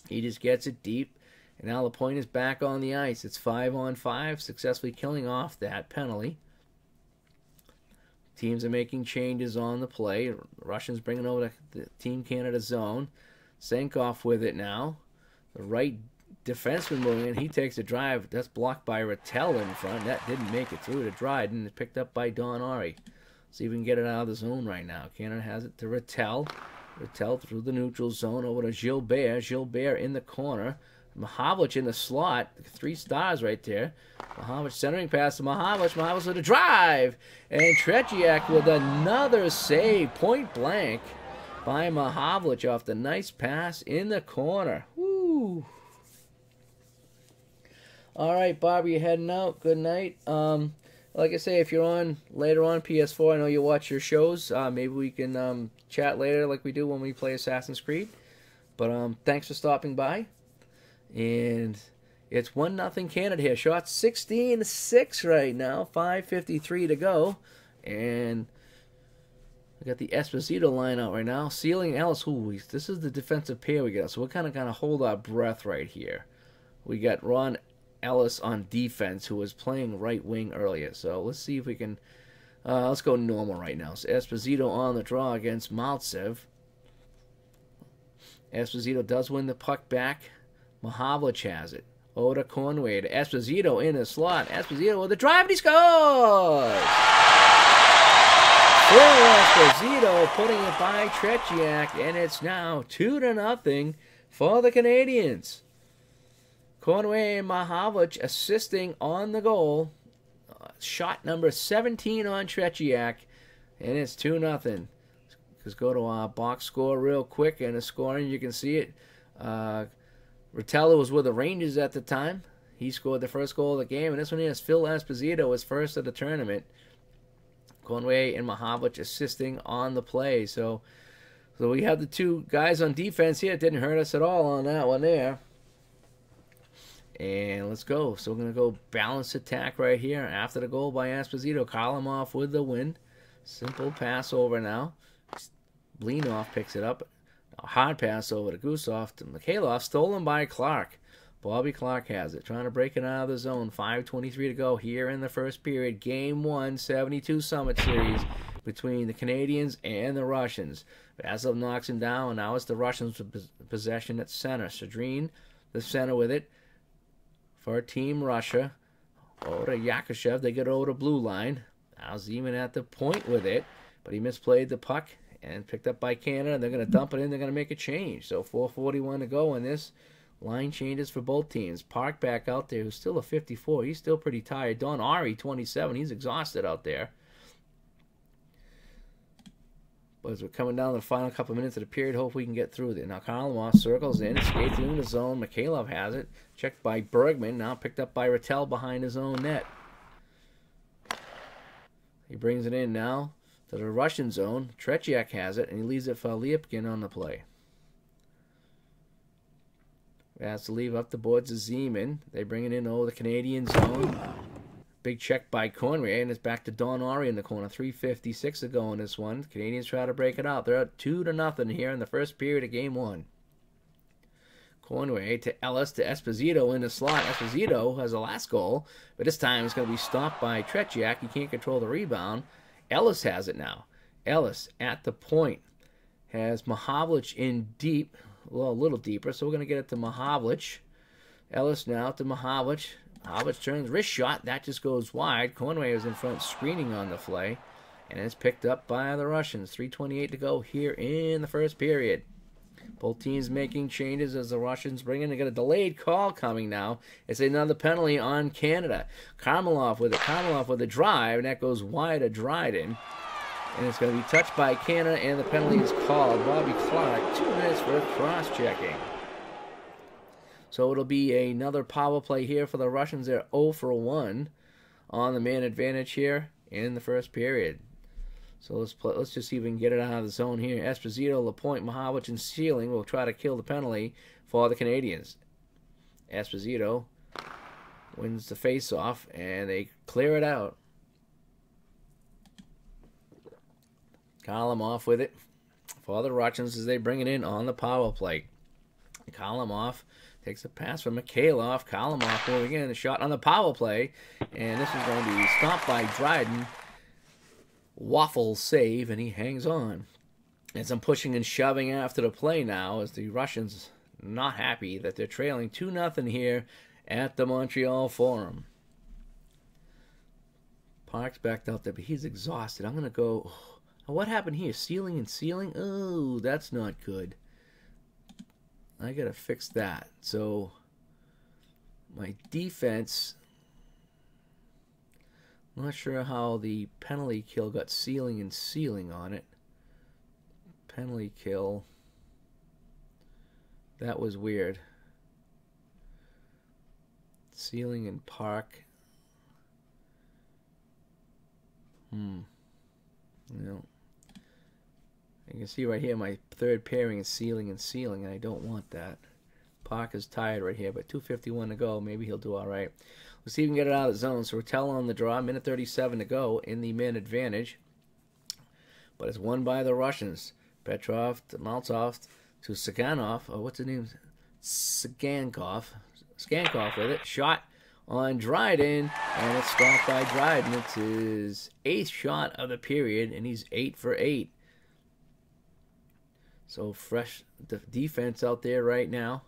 He just gets it deep. And now the point is back on the ice. It's 5-on-5, successfully killing off that penalty. Teams are making changes on the play. The Russians bringing over the Team Canada zone. Senkov with it now. The right defenseman moving in. He takes a drive. That's blocked by Rattel in front. That didn't make it through to Dryden. It's picked up by Don Ari. See if we can get it out of the zone right now. Canada has it to Rattel. Rattel through the neutral zone over to Gilbert. Gilbert in the corner. Mahavlich in the slot. 3 stars right there. Mahavlich centering pass to Mahavlich. Mahavlich with a drive. And Tretiak with another save. Point blank by Mahavlich off the nice pass in the corner. Woo. All right, Bob, you're heading out. Good night. Like I say, if you're on later on PS4, I know you watch your shows. Maybe we can chat later like we do when we play Assassin's Creed. But thanks for stopping by. And it's 1-0 Canada here. Shot 16-6 right now. 5:53 to go. And I got the Esposito line out right now. Sealing Ellis. Ooh, this is the defensive pair we got. So we're kind of hold our breath right here. We got Ron Ellis on defense, who was playing right wing earlier. So let's see if we can... let's go normal right now. So Esposito on the draw against Maltsev. Esposito does win the puck back. Mahavlich has it. Oda Conway to Esposito in the slot. Esposito with a drive, and he scores! Phil Esposito putting it by Tretiak, and it's now 2-0 for the Canadians. Conway and Mahavlich assisting on the goal. Shot number 17 on Tretiak, and it's 2-0. Let's go to our box score real quick, and the scoring, you can see it. Ratella was with the Rangers at the time. He scored the first goal of the game, and this one here is Phil Esposito, his first of the tournament. Conway and Mahavlich assisting on the play. So we have the 2 guys on defense here. It didn't hurt us at all on that one there. And let's go. So we're going to go balanced attack right here after the goal by Esposito. Kharlamov with the win. Simple pass over now. Blinov picks it up. A hard pass over to Gusov to Mikhailov. Stolen by Clark. Bobby Clark has it. Trying to break it out of the zone. 5:23 to go here in the first period. Game 1, 72 Summit Series between the Canadians and the Russians. Vasiliev knocks him down. Now it's the Russians with possession at center. Sadrine, the center with it for Team Russia. Over to Yakushev. They get over to blue line. Now Zeman at the point with it, but he misplayed the puck and picked up by Canada. They're going to dump it in. They're going to make a change. So 4:41 to go in this. Line changes for both teams. Park back out there, who's still a 54. He's still pretty tired. Don Ari, 27. He's exhausted out there. But as we're coming down to the final couple minutes of the period, hopefully we can get through there. Now Kharlamov circles in, skates in the zone. Mikhailov has it. Checked by Bergman. Now picked up by Rattel behind his own net. He brings it in now to the Russian zone. Tretiak has it, and he leaves it for Liepkin on the play. Has to leave up the boards to Zeman. They bring it in over the Canadian zone. Big check by Conway, and it's back to Don Ari in the corner. 3:56 to go in this one. Canadians try to break it out. They're up 2-0 here in the first period of game 1. Conway to Ellis to Esposito in the slot. Esposito has the last goal, but this time it's going to be stopped by Tretiak. He can't control the rebound. Ellis has it now. Ellis at the point has Mahavlich in deep. Well, a little deeper, so we're going to get it to Mahavlich. Ellis now to Mahavlich. Mahavlich turns wrist shot. That just goes wide. Conway was in front screening on the play, and it's picked up by the Russians. 3:28 to go here in the first period. Both teams making changes as the Russians bring in. They got a delayed call coming now. It's another penalty on Canada. Karmelov with a drive, and that goes wide to Dryden. And it's going to be touched by Canada, and the penalty is called. Bobby Clark, 2 minutes for cross-checking. So it'll be another power play here for the Russians. They're 0 for 1 on the man advantage here in the first period. So let's just see if we can get it out of the zone here. Esposito, Lapointe, Mahavlich, and Sealing will try to kill the penalty for the Canadians. Esposito wins the face-off, and they clear it out. Kalimov with it for the Russians as they bring it in on the power play. Kalimov takes a pass from Mikhailov. Kalimov moving in, a shot on the power play, and this is going to be stopped by Dryden. Waffle save, and he hangs on. And some pushing and shoving after the play now as the Russians not happy that they're trailing 2-0 here at the Montreal Forum. Park's backed out there, but he's exhausted. I'm going to go... Oh, what happened here? Sealing and sealing? Oh, that's not good. I got to fix that. So, my defense... Not sure how the penalty kill got sealing and sealing on it. Penalty kill. That was weird. Sealing and Park. You know, you can see right here my third pairing is sealing and sealing, and I don't want that. Park is tired right here, but 2:51 to go. Maybe he'll do all right. Let's see if we can get it out of the zone. So Rattell on the draw. Minute 37 to go in the man advantage. But it's won by the Russians. Petrov to Maltsov to Saganov. Oh, what's his name? Sagankov. Skankov with it. Shot on Dryden. And it's stopped by Dryden. It's his 8th shot of the period. And he's 8 for 8. So fresh defense out there right now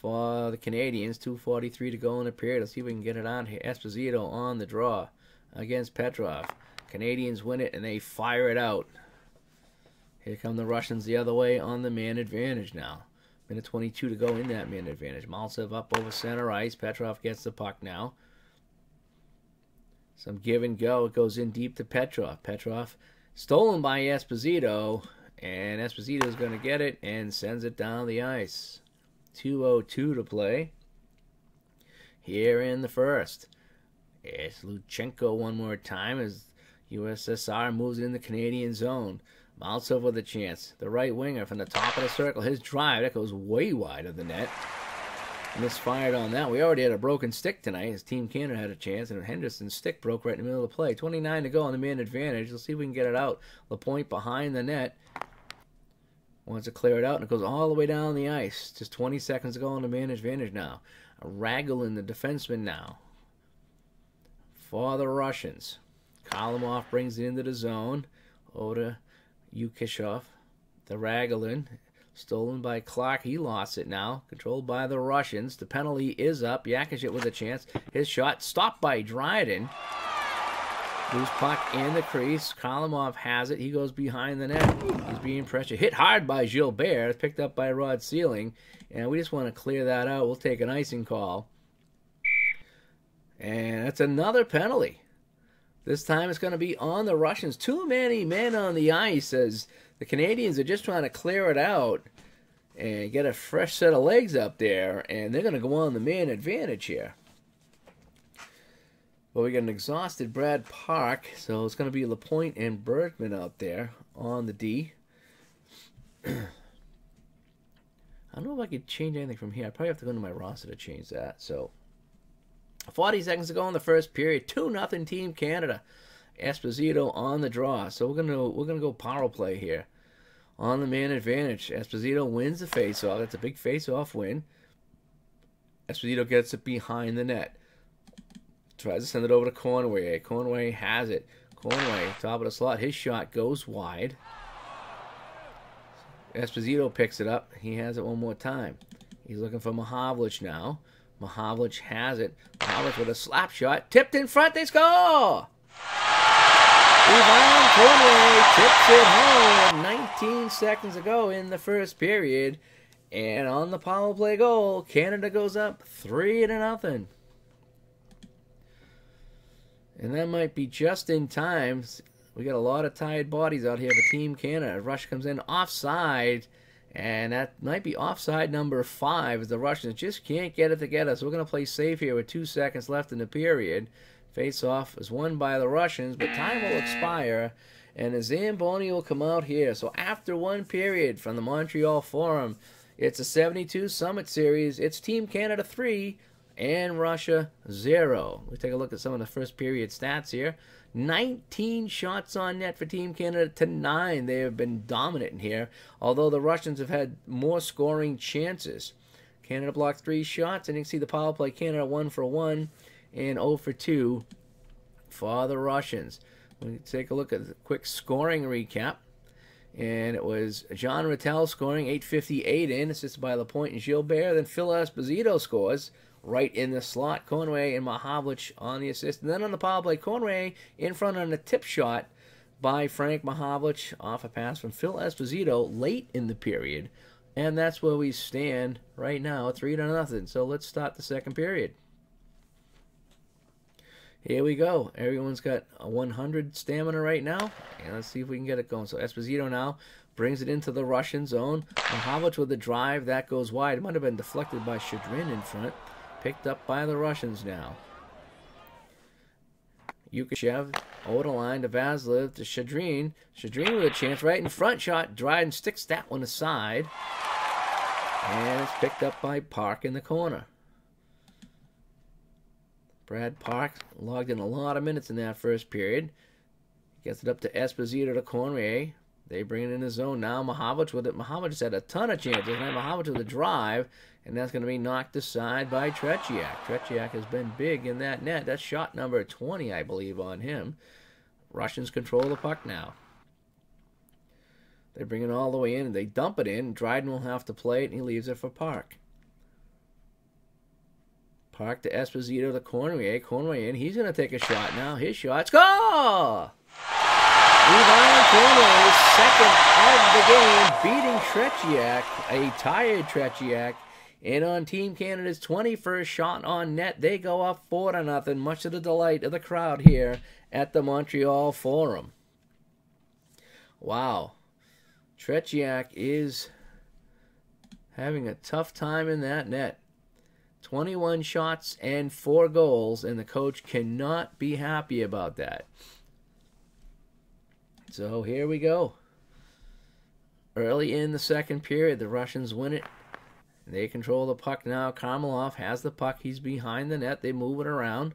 for the Canadians. 2:43 to go in the period. Let's see if we can get it on here. Esposito on the draw against Petrov. Canadians win it, and they fire it out. Here come the Russians the other way on the man advantage now. Minute 22 to go in that man advantage. Maltsev up over center ice. Petrov gets the puck now. Some give and go. It goes in deep to Petrov. Petrov stolen by Esposito, and Esposito is going to get it and sends it down the ice. 2:02 to play here in the first. It's Luchenko one more time as USSR moves in the Canadian zone. Maltsev with a chance. The right winger from the top of the circle. His drive, that goes way wide of the net. Misfired on that. We already had a broken stick tonight. His team Canada had a chance, and Henderson's stick broke right in the middle of the play. 29 to go on the man advantage. Let's see if we can get it out. Lapointe behind the net. Wants to clear it out, and it goes all the way down the ice. Just 20 seconds to go on the man advantage now. Ragulin, the defenseman now. For the Russians. Kalimov brings it into the zone. Oda Yukishov. The Ragulin. Stolen by Clark. He lost it now. Controlled by the Russians. The penalty is up. Yakashit with a chance. His shot stopped by Dryden. Loose puck in the crease. Kalimov has it. He goes behind the net. He's being pressured. Hit hard by Gilbert. Picked up by Rod Sealing. And we just want to clear that out. We'll take an icing call. And that's another penalty. This time it's going to be on the Russians. Too many men on the ice as the Canadians are just trying to clear it out and get a fresh set of legs up there. And they're going to go on the man advantage here. Well, we got an exhausted Brad Park, so it's going to be Lapointe and Bergman out there on the D. I don't know if I could change anything from here. I probably have to go into my roster to change that. So, 40 seconds to go in the first period. 2-0 Team Canada. Esposito on the draw. So we're gonna go power play here on the man advantage. Esposito wins the faceoff. That's a big faceoff win. Esposito gets it behind the net. Tries to send it over to Cornway. Cornway has it. Cornway, top of the slot. His shot goes wide. Esposito picks it up. He has it one more time. He's looking for Mahavlich now. Mahavlich has it. Mahavlich with a slap shot. Tipped in front. They score! Ivan Conway tips it home 19 seconds ago in the first period. And on the power play goal, Canada goes up 3-0. And that might be just in time. We got a lot of tired bodies out here for Team Canada. Rush comes in offside. And that might be offside number 5 as the Russians just can't get it together. So we're going to play safe here with 2 seconds left in the period. Face-off is won by the Russians, but time will expire. And the Zamboni will come out here. So after one period from the Montreal Forum, it's a 72 Summit Series. It's Team Canada 3 and Russia 0. We'll take a look at some of the first period stats here. 19 shots on net for Team Canada to 9. They have been dominant in here, although the Russians have had more scoring chances. Canada blocked 3 shots, and you can see the power play. Canada 1 for 1 and 0 for 2 for the Russians. We take a look at the quick scoring recap. And it was John Ratelle scoring 8:58 in, assisted by Lapointe and Gilbert. Then Phil Esposito scores right in the slot. Conway and Mahavlich on the assist. And then on the power play, Conway in front on a tip shot by Frank Mahavlich off a pass from Phil Esposito late in the period. And that's where we stand right now, 3-0. So let's start the second period. Here we go. Everyone's got a 100 stamina right now. And let's see if we can get it going. So Esposito now brings it into the Russian zone. Mahavlich with the drive. That goes wide. It might have been deflected by Shadrin in front. Picked up by the Russians now. Yukashev over the line to Vazliv to Shadrin. Shadrin with a chance right in front. Shot. Dryden sticks that one aside. And it's picked up by Park in the corner. Brad Park logged in a lot of minutes in that first period. Gets it up to Esposito to Conway. They bring it in the zone now. Mahavlich with it. Mahavlich had a ton of chances. Now Mahavlich with a drive. And that's going to be knocked aside by Tretiak. Tretiak has been big in that net. That's shot number 20, I believe, on him. Russians control the puck now. They bring it all the way in and they dump it in. Dryden will have to play it and he leaves it for Park. Park to Esposito to Conway. Conway in. He's going to take a shot now. His shot. Score! Ivan Conway, second of the game, beating Tretiak, a tired Tretiak. And on Team Canada's 21st shot on net, they go up 4-0, much to the delight of the crowd here at the Montreal Forum. Wow. Tretiak is having a tough time in that net. 21 shots and 4 goals, and the coach cannot be happy about that. So here we go. Early in the second period, the Russians win it. They control the puck now. Karmelov has the puck. He's behind the net. They move it around.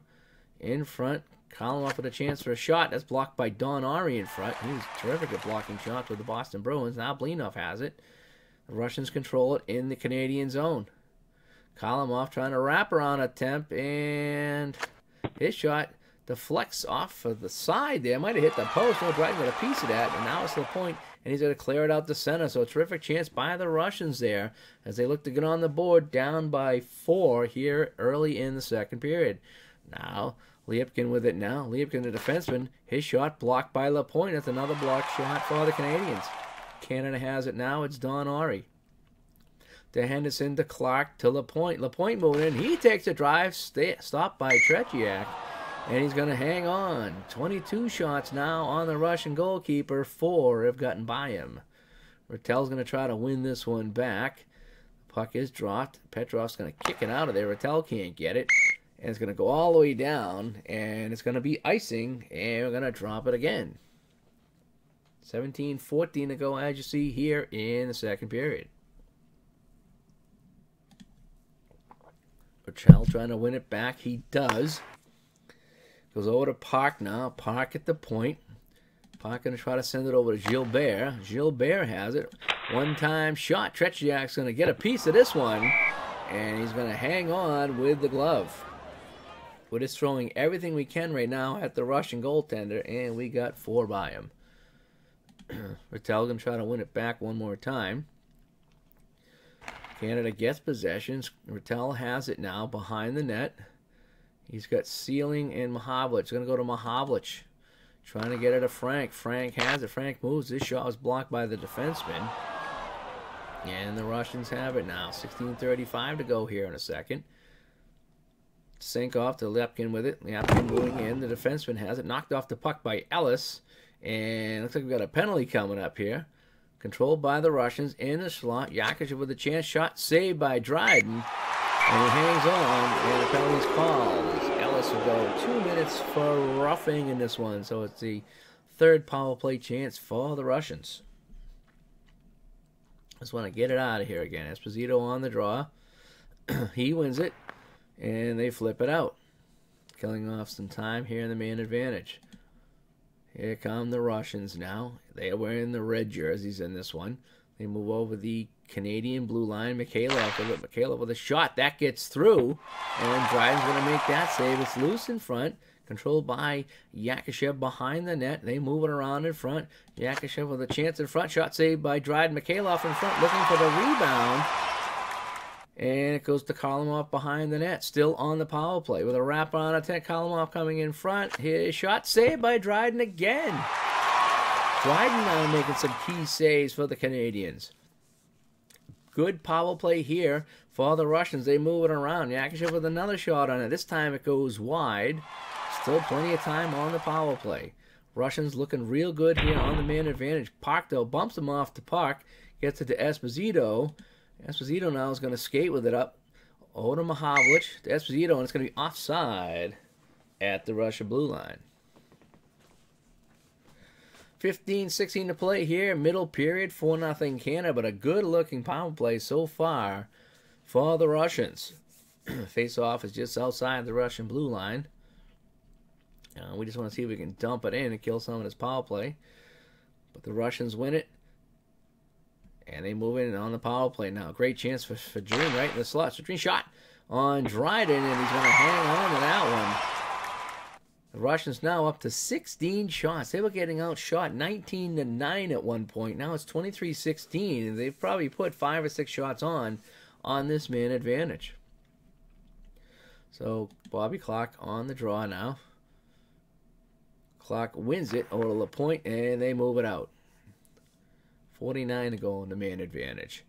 In front, Karmelov with a chance for a shot. That's blocked by Don Ari in front. He's terrific at blocking shots with the Boston Bruins. Now Blinov has it. The Russians control it in the Canadian zone. Kalimov trying to wrap around attempt, and his shot deflects off of the side there. Might have hit the post. No, Dryden got a piece of that, and now it's Lapointe, and he's going to clear it out to center. So a terrific chance by the Russians there as they look to get on the board, down by 4 here early in the second period. Now Liepkin with it now. Liepkin, the defenseman, his shot blocked by Lapointe. That's another blocked shot for the Canadians. Canada has it now. It's Don Ari. To Henderson, to Clark, to Lapointe. Lapointe moving in. He takes a drive, stopped by Tretiak, and he's going to hang on. 22 shots now on the Russian goalkeeper. 4 have gotten by him. Rattel's going to try to win this one back. The puck is dropped. Petrov's going to kick it out of there. Rattel can't get it. And it's going to go all the way down, and it's going to be icing, and we're going to drop it again. 17-14 to go, as you see here in the second period. Rattel trying to win it back. He does. Goes over to Park now. Park at the point. Park going to try to send it over to Gilbert. Gilbert has it. One-time shot. Tretiak's going to get a piece of this one. And he's going to hang on with the glove. We're just throwing everything we can right now at the Russian goaltender. And we got 4 by him. Rattel going to try to win it back one more time. Canada gets possession. Rattel has it now behind the net. He's got Sealing and Mahavlich. Going to go to Mahavlich. Trying to get it to Frank. Frank has it. Frank moves. This shot was blocked by the defenseman. And the Russians have it now. 16:35 to go here in a second. Sink off to Lepkin with it. Lepkin moving in. The defenseman has it. Knocked off the puck by Ellis. And looks like we've got a penalty coming up here. Controlled by the Russians in the slot. Yakushev with a chance. Shot saved by Dryden. And he hangs on. And the penalty's called. Ellis will go 2 minutes for roughing in this one. So it's the third power play chance for the Russians. Just want to get it out of here again. Esposito on the draw. He wins it. And they flip it out. Killing off some time here in the man advantage. Here come the Russians now. They are wearing the red jerseys in this one. They move over the Canadian blue line. Mikhailov with a shot. That gets through. And Dryden's going to make that save. It's loose in front. Controlled by Yakushev behind the net. They move it around in front. Yakushev with a chance in front. Shot saved by Dryden. Mikhailov in front looking for the rebound. And it goes to Kharlamov behind the net. Still on the power play with a wrap on attack. Kharlamov coming in front. His shot saved by Dryden again. Dryden now making some key saves for the Canadians. Good power play here for the Russians. They move it around. Yakushev with another shot on it. This time it goes wide. Still plenty of time on the power play. Russians looking real good here on the man advantage. Park, though, bumps him off to Park. Gets it to Esposito. Esposito now is going to skate with it up. Over to Mahavlich. To Esposito, and it's going to be offside at the Russia blue line. 15-16 to play here. Middle period, 4-0 Canada, but a good-looking power play so far for the Russians. Face-off is just outside the Russian blue line. We just want to see if we can dump it in and kill some of this power play. But the Russians win it. And they move in on the power play now. Great chance for Dream right in the slot. So Dream shot on Dryden, and he's going to hang on to that one. The Russians now up to 16 shots. They were getting outshot 19-9 at one point. Now it's 23-16, and they've probably put 5 or 6 shots on this man advantage. So Bobby Clark on the draw now. Clark wins it over to LaPointe, and they move it out. 49 to go on the man advantage.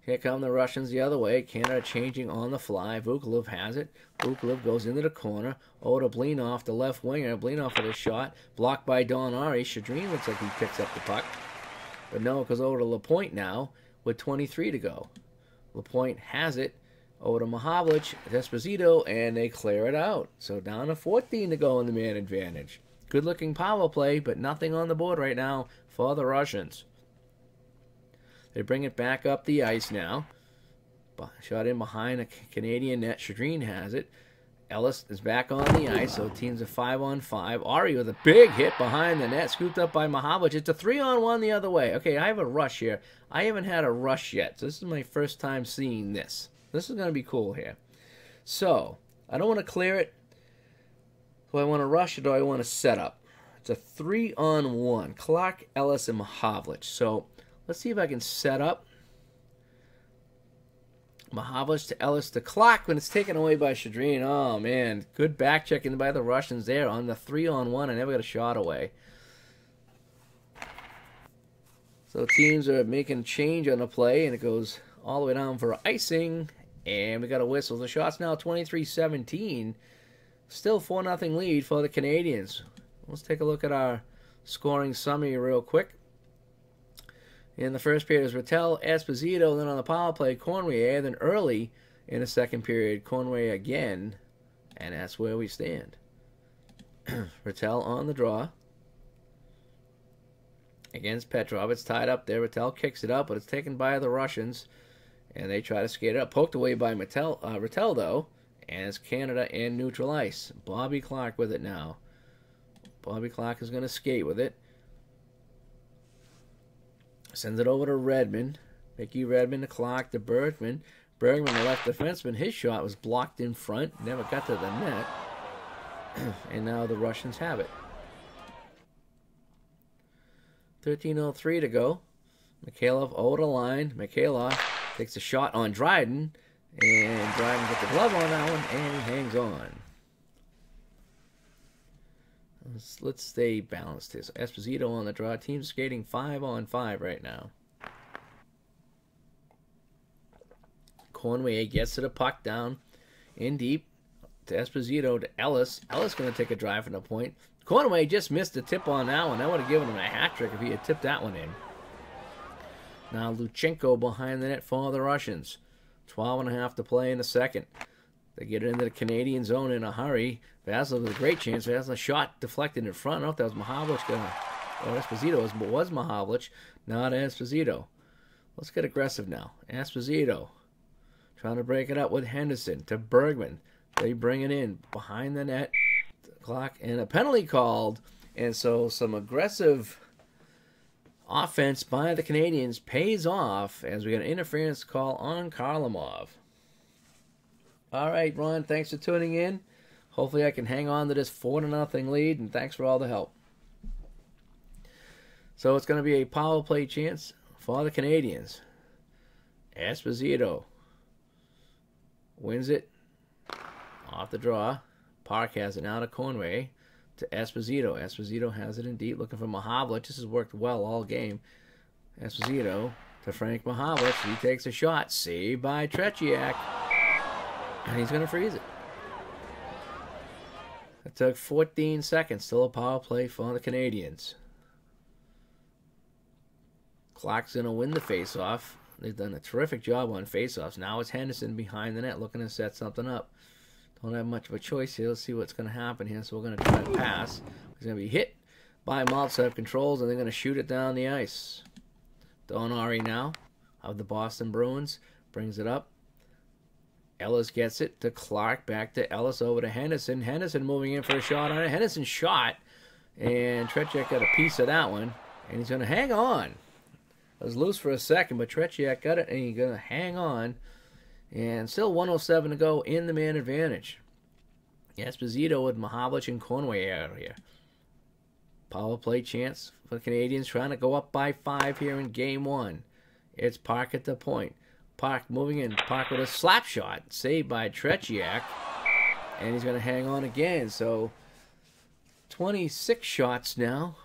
Here come the Russians the other way. Canada changing on the fly. Vukolov has it. Vukolov goes into the corner. Over to Blinoff, the left winger. Blinoff with a shot. Blocked by Don Ari. Shadreen looks like he picks up the puck. But no, it goes over to LaPointe now with 23 to go. LaPointe has it. Over to Mahavlich, Esposito, and they clear it out. So down to 14 to go on the man advantage. Good looking power play, but nothing on the board right now for the Russians. They bring it back up the ice now. Shot in behind a Canadian net. Shadreen has it. Ellis is back on the ice, so teams are 5-on-5. Ari with a big hit behind the net, scooped up by Mahavlich. It's a 3-on-1 the other way. Okay, I have a rush here. I haven't had a rush yet, so this is my first time seeing this. This is going to be cool here. So, I don't want to clear it. Do I want to rush or do I want to set up? It's a 3-on-1. Clark, Ellis, and Mahavlich. So, let's see if I can set up. Mahavlich to Ellis to Clark when it's taken away by Shadreen. Oh, man. Good back checking by the Russians there on the 3-on-1. I never got a shot away. So teams are making a change on the play, and it goes all the way down for icing. And we got a whistle. The shot's now 23-17. Still 4-0 lead for the Canadians. Let's take a look at our scoring summary real quick. In the first period is Rattel, Esposito, then on the power play, Conway, then early in the second period, Conway again, and that's where we stand. Rattel on the draw against Petrov. It's tied up there. Rattel kicks it up, but it's taken by the Russians, and they try to skate it up. Poked away by Rattel, though, and it's Canada and neutral ice. Bobby Clark with it now. Bobby Clark is going to skate with it. Sends it over to Redmond. Mickey Redmond to Clark to Bergman. Bergman, the left defenseman, his shot was blocked in front. Never got to the net. And now the Russians have it. 13:03 to go. Mikhailov over the line. Mikhailov takes a shot on Dryden. And Dryden gets the glove on that one, and he hangs on. Let's stay balanced here. So Esposito on the draw. Team's skating 5-on-5 right now. Conway gets to the puck down in deep to Esposito to Ellis. Ellis going to take a drive from the point. Conway just missed the tip on that one. I would have given him a hat trick if he had tipped that one in. Now Luchenko behind the net for the Russians. 12.5 to play in the second. They get it into the Canadian zone in a hurry. Vasil with a great chance. Vasil shot deflected in front. I don't know if that was Mahavlich or Esposito. It was Mahavlich, not Esposito. Let's get aggressive now. Esposito trying to break it up with Henderson to Bergman. They bring it in behind the net. Clock and a penalty called. And so some aggressive offense by the Canadians pays off as we get an interference call on Kharlamov. All right, Ron, thanks for tuning in. Hopefully I can hang on to this 4-0 lead, and thanks for all the help. So it's going to be a power play chance for the Canadians. Esposito wins it off the draw. Park has it now to Conway to Esposito. Esposito has it in deep, looking for Mahavlich. This has worked well all game. Esposito to Frank Mahavlich. He takes a shot. Saved by Tretiak. And he's going to freeze it. It took 14 seconds. Still a power play for the Canadians. Clock's going to win the faceoff. They've done a terrific job on faceoffs. Now it's Henderson behind the net looking to set something up. Don't have much of a choice here. Let's see what's going to happen here. So we're going to try to pass. He's going to be hit by Maltsev controls, and they're going to shoot it down the ice. Donari now of the Boston Bruins brings it up. Ellis gets it to Clark. Back to Ellis over to Henderson. Henderson moving in for a shot on it. Henderson shot, and Tretiak got a piece of that one, and he's going to hang on. It was loose for a second, but Tretiak got it, and he's going to hang on. And still 1:07 to go in the man advantage. Esposito with Mahavlich and Conway out here. Power play chance for the Canadians trying to go up by 5 here in game 1. It's Park at the point. Park moving in. Park with a slap shot. Saved by Tretiak. And he's going to hang on again. So 26 shots now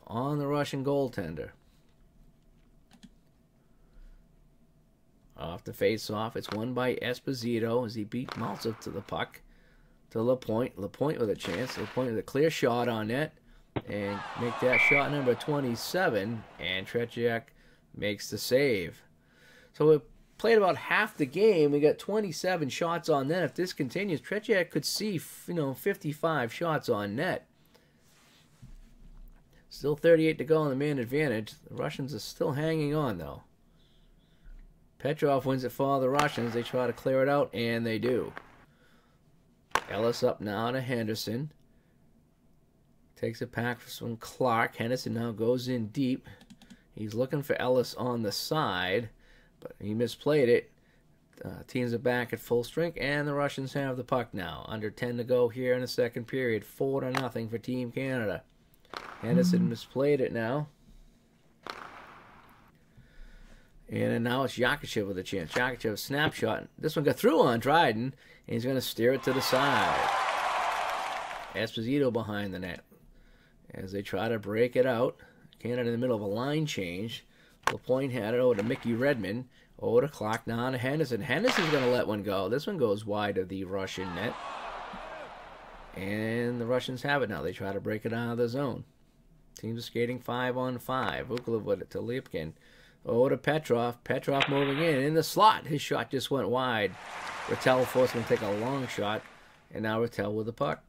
on the Russian goaltender. Off the face-off, it's won by Esposito as he beat Maltsev to the puck. To Lapointe. Lapointe with a chance. Lapointe with a clear shot on net. And make that shot number 27. And Tretiak makes the save. So we played about half the game. We got 27 shots on net. If this continues, Tretiak could see, 55 shots on net. Still 38 to go on the man advantage. The Russians are still hanging on, though. Petrov wins it for the Russians. They try to clear it out, and they do. Ellis up now to Henderson. Takes it back from Clark. Henderson now goes in deep. He's looking for Ellis on the side, but he misplayed it. Teams are back at full strength, and the Russians have the puck now. Under 10 to go here in the second period. 4-0 for Team Canada. Henderson misplayed it now. And now it's Yakushev with a chance. Yakushev snapshot. This one got through on Dryden, and he's going to steer it to the side. Esposito behind the net as they try to break it out. Canada in the middle of a line change. Lapointe had it over to Mickey Redmond. Over to Clark, now to Henderson. Henderson's going to let one go. This one goes wide of the Russian net. And the Russians have it now. They try to break it out of the zone. Teams are skating 5-on-5. Ukalev with it to Lipkin. Over to Petrov. Petrov moving in the slot. His shot just went wide. Rattel forced him to take a long shot. And now Rattel with the puck.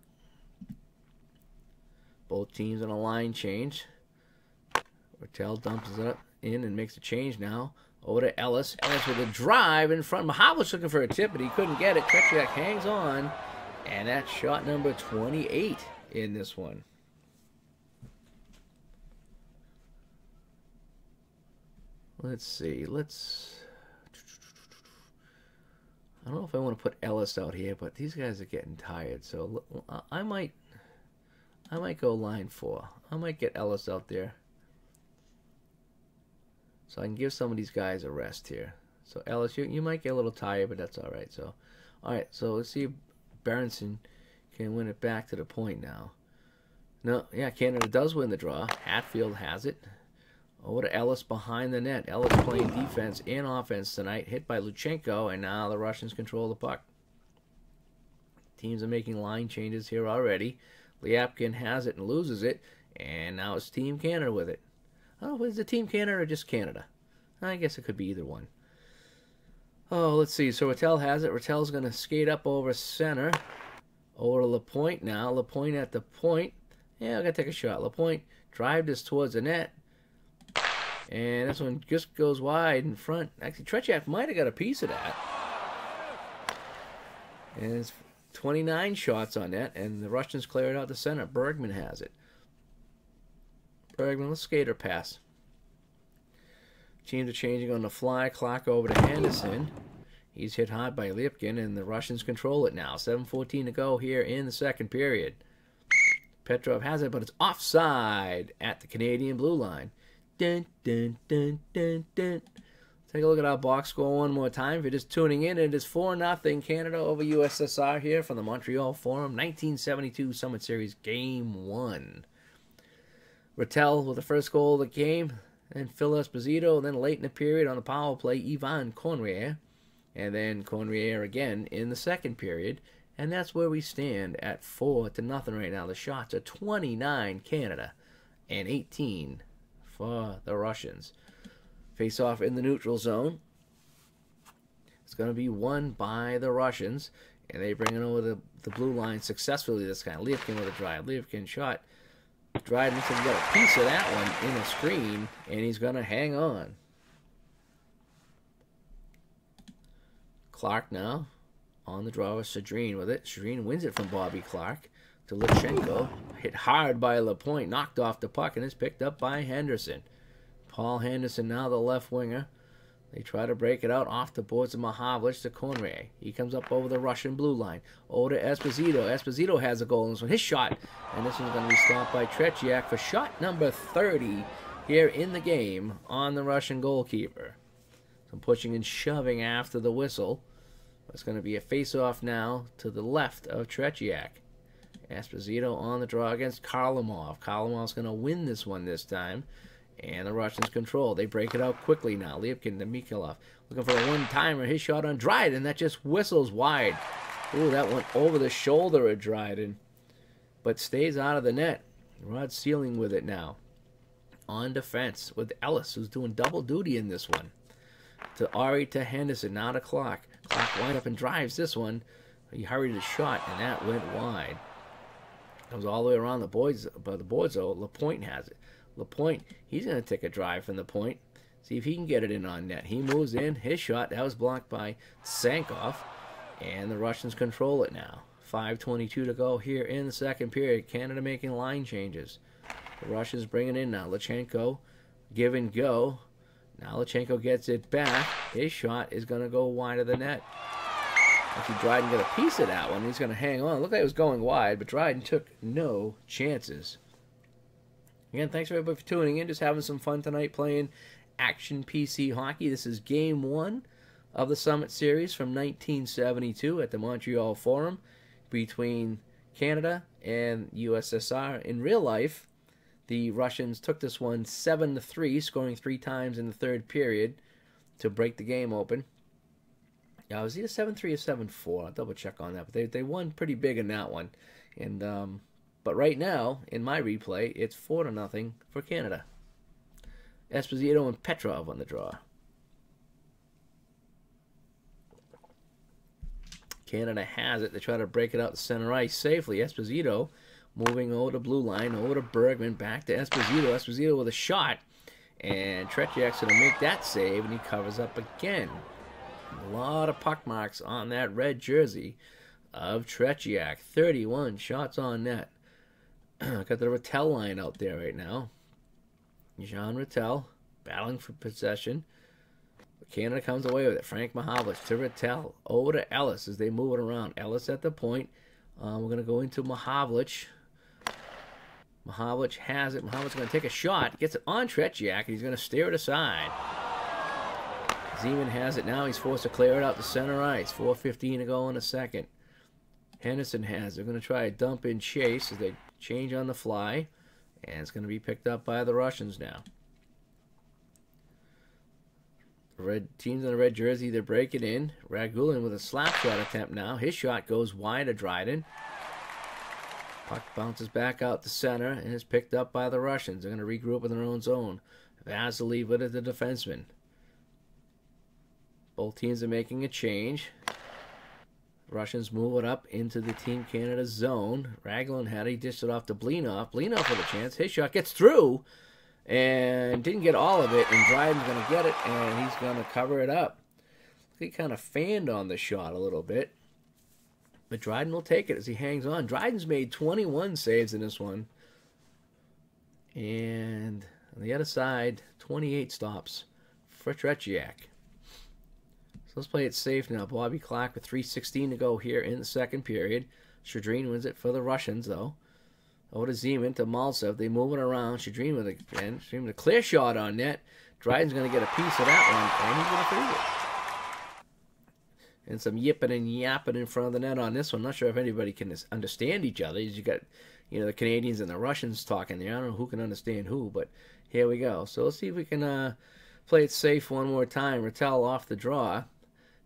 Both teams on a line change. Rattel dumps it up in and makes a change now. Over to Ellis. Ellis with a drive in front. Mahavlich looking for a tip, but he couldn't get it. Tretiak hangs on. And that's shot number 28 in this one. Let's see. I don't know if I want to put Ellis out here, but these guys are getting tired. So I might go line 4. I might get Ellis out there, so I can give some of these guys a rest here. So Ellis, you might get a little tired, but that's all right. So, all right. So let's see if Berenson can win it back to the point now. No, yeah, Canada does win the draw. Hatfield has it. Over to Ellis behind the net. Ellis playing defense and offense tonight. Hit by Luchenko, and now the Russians control the puck. Teams are making line changes here already. Liapkin has it and loses it, and now it's Team Canada with it. Oh, is it Team Canada or just Canada? I guess it could be either one. Oh, let's see. So Rattel has it. Rattel's going to skate up over center. Over to Lapointe now. Lapointe at the point. Yeah, I'm going to take a shot. Lapointe drive this towards the net. And this one just goes wide in front. Actually, Tretiak might have got a piece of that. And it's 29 shots on net, and the Russians clear it out to center. Bergman has it. Bergman with skater pass. Teams are changing on the fly. Clock over to Henderson. He's hit hard by Liapkin, and the Russians control it now. 7:14 to go here in the second period. Petrov has it, but it's offside at the Canadian blue line. Dun, dun, dun, dun, dun. Take a look at our box score one more time. If you're just tuning in, it is 4-0 Canada over USSR here from the Montreal Forum. 1972 Summit Series Game 1. Rattel with the first goal of the game. Then Phil Esposito. And then late in the period on the power play, Ivan Conrier. And then Conrier again in the second period. And that's where we stand at 4-0 right now. The shots are 29 Canada and 18 for the Russians. Face off in the neutral zone. It's going to be won by the Russians. And they bring it over the blue line successfully this time. Liapkin with a drive. Liapkin shot. Dryden got a piece of that one in the screen. And he's going to hang on. Clark now on the draw with Sedrine with it. Sedrine wins it from Bobby Clark to Luchenko. Hit hard by Lapointe. Knocked off the puck and is picked up by Henderson. Paul Henderson now the left winger. They try to break it out off the boards of Mahavlich to Conrier. He comes up over the Russian blue line. Over to Esposito. Esposito has a goal in this one. His shot. And this one's going to be stopped by Tretiak for shot number 30 here in the game on the Russian goalkeeper. Some pushing and shoving after the whistle. It's going to be a face-off now to the left of Tretiak. Esposito on the draw against Karlamov. Karlamov's going to win this one this time. And the Russians control. They break it out quickly now. Liapkin to Mikhailov. Looking for a one-timer. His shot on Dryden. That just whistles wide. Ooh, that went over the shoulder of Dryden. But stays out of the net. Rod Sealing with it now. On defense with Ellis, who's doing double duty in this one. To Ari to Henderson. Now to Clark. Clark winds up and drives this one. He hurried his shot, and that went wide. Comes all the way around the boards, though. Lapointe has it. Lapointe, he's going to take a drive from the point. See if he can get it in on net. He moves in. His shot, that was blocked by Sankov. And the Russians control it now. 5:22 to go here in the second period. Canada making line changes. The Russians bringing in now. Luchenko, give and go. Now Luchenko gets it back. His shot is going to go wide of the net. Actually, Dryden got a piece of that one. He's going to hang on. Looked like it was going wide, but Dryden took no chances. Again, thanks everybody for tuning in. Just having some fun tonight playing Action PC Hockey. This is Game 1 of the Summit Series from 1972 at the Montreal Forum between Canada and USSR. In real life, the Russians took this one 7-3, scoring 3 times in the third period to break the game open. Yeah, it was either 7-3 or 7-4. I'll double check on that. But they won pretty big in that one. And but right now, in my replay, it's 4-0 for Canada. Esposito and Petrov on the draw. Canada has it. They try to break it out to center ice safely. Esposito moving over to blue line, over to Bergman, back to Esposito. Esposito with a shot. And Tretiak's going to make that save, and he covers up again. A lot of puck marks on that red jersey of Tretiak. 31 shots on net. Got the Rattel line out there right now. Jean Rattel battling for possession. But Canada comes away with it. Frank Mahavlich to Rattel. Over to Ellis as they move it around. Ellis at the point. We're going to go into Mahavlich. Mahavlich has it. Mahavlich's going to take a shot. Gets it on Tretiak, and he's going to steer it aside. Zeman has it now. He's forced to clear it out to center ice. 4:15 to go in the second. Henderson has it. They're going to try a dump in chase as they change on the fly, and it's going to be picked up by the Russians now. The red teams in the red jersey, they're breaking in. Ragulin with a slap shot attempt now. His shot goes wide of Dryden. Puck bounces back out to center and is picked up by the Russians. They're going to regroup in their own zone. Vasily with it, the defenseman. Both teams are making a change. Russians move it up into the Team Canada zone. Ragulin had it. He dished it off to Bleenhoff. Bleenhoff with a chance. His shot gets through and didn't get all of it. And Dryden's going to get it, and he's going to cover it up. He kind of fanned on the shot a little bit. But Dryden will take it as he hangs on. Dryden's made 21 saves in this one. And on the other side, 28 stops for Tretiak. So let's play it safe now. Bobby Clark with 3:16 to go here in the second period. Shadrin wins it for the Russians, though. Over to Zeman to Maltsev. They move it around. Shadrin with a clear shot on net. Dryden's going to get a piece of that one, and he's going to freeze it. And some yipping and yapping in front of the net on this one. Not sure if anybody can understand each other. You got, the Canadians and the Russians talking there. I don't know who can understand who, but here we go. So let's see if we can play it safe one more time. Rattel off the draw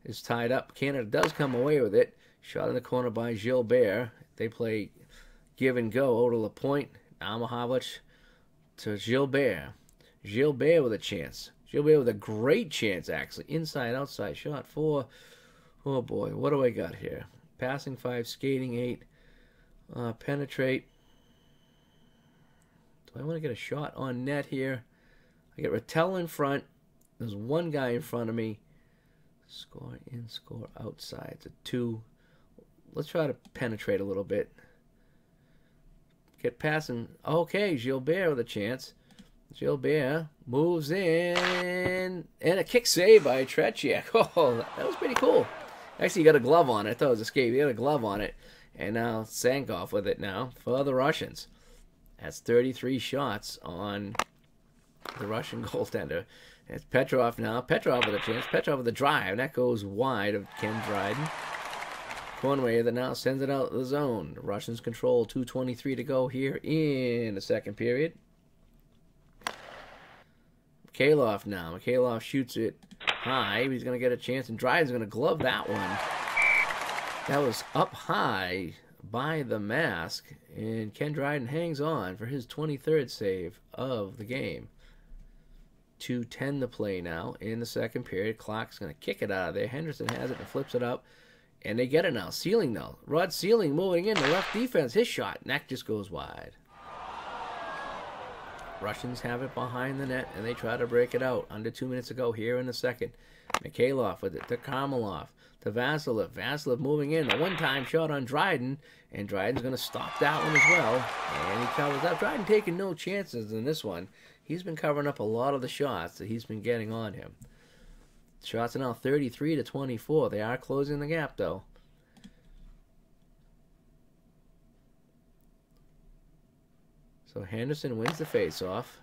is tied up. Canada does come away with it. Shot in the corner by Gilbert. They play give and go over to Lapointe. Now Mahavlich to Gilbert. Gilbert with a chance. Gilbert with a great chance, actually. Inside, outside shot for, oh boy, what do I got here? Passing 5, skating 8, penetrate. Do I want to get a shot on net here? I get Rattel in front. There's one guy in front of me. Score in, score outside. It's a 2. Let's try to penetrate a little bit. Get passing. Okay, Gilbert with a chance. Gilbert moves in. And a kick save by Tretiak. Oh, that was pretty cool. Actually, he got a glove on it. I thought it was a skate. He got a glove on it. And now Sankov with it now for the Russians. That's 33 shots on the Russian goaltender. It's Petrov now. Petrov with a chance. Petrov with a drive. And that goes wide of Ken Dryden. Conway that now sends it out of the zone. The Russians control. 2:23 to go here in the second period. Mikhailov now. Mikhailov shoots it high. He's going to get a chance. And Dryden's going to glove that one. That was up high by the mask. And Ken Dryden hangs on for his 23rd save of the game. 2:10 to play now in the second period. Clock's going to kick it out of there. Henderson has it and flips it up. And they get it now. Sealing now. Rod Sealing moving in. The left defense. His shot. And that just goes wide. Russians have it behind the net. And they try to break it out. Under 2 minutes to go here in the second. Mikhailov with it to Karmelov. To Vasilev. Vasilev moving in. A one-time shot on Dryden. And Dryden's going to stop that one as well. And he covers up. Dryden taking no chances in this one. He's been covering up a lot of the shots that he's been getting on him. Shots are now 33 to 24. They are closing the gap, though. So Henderson wins the face-off.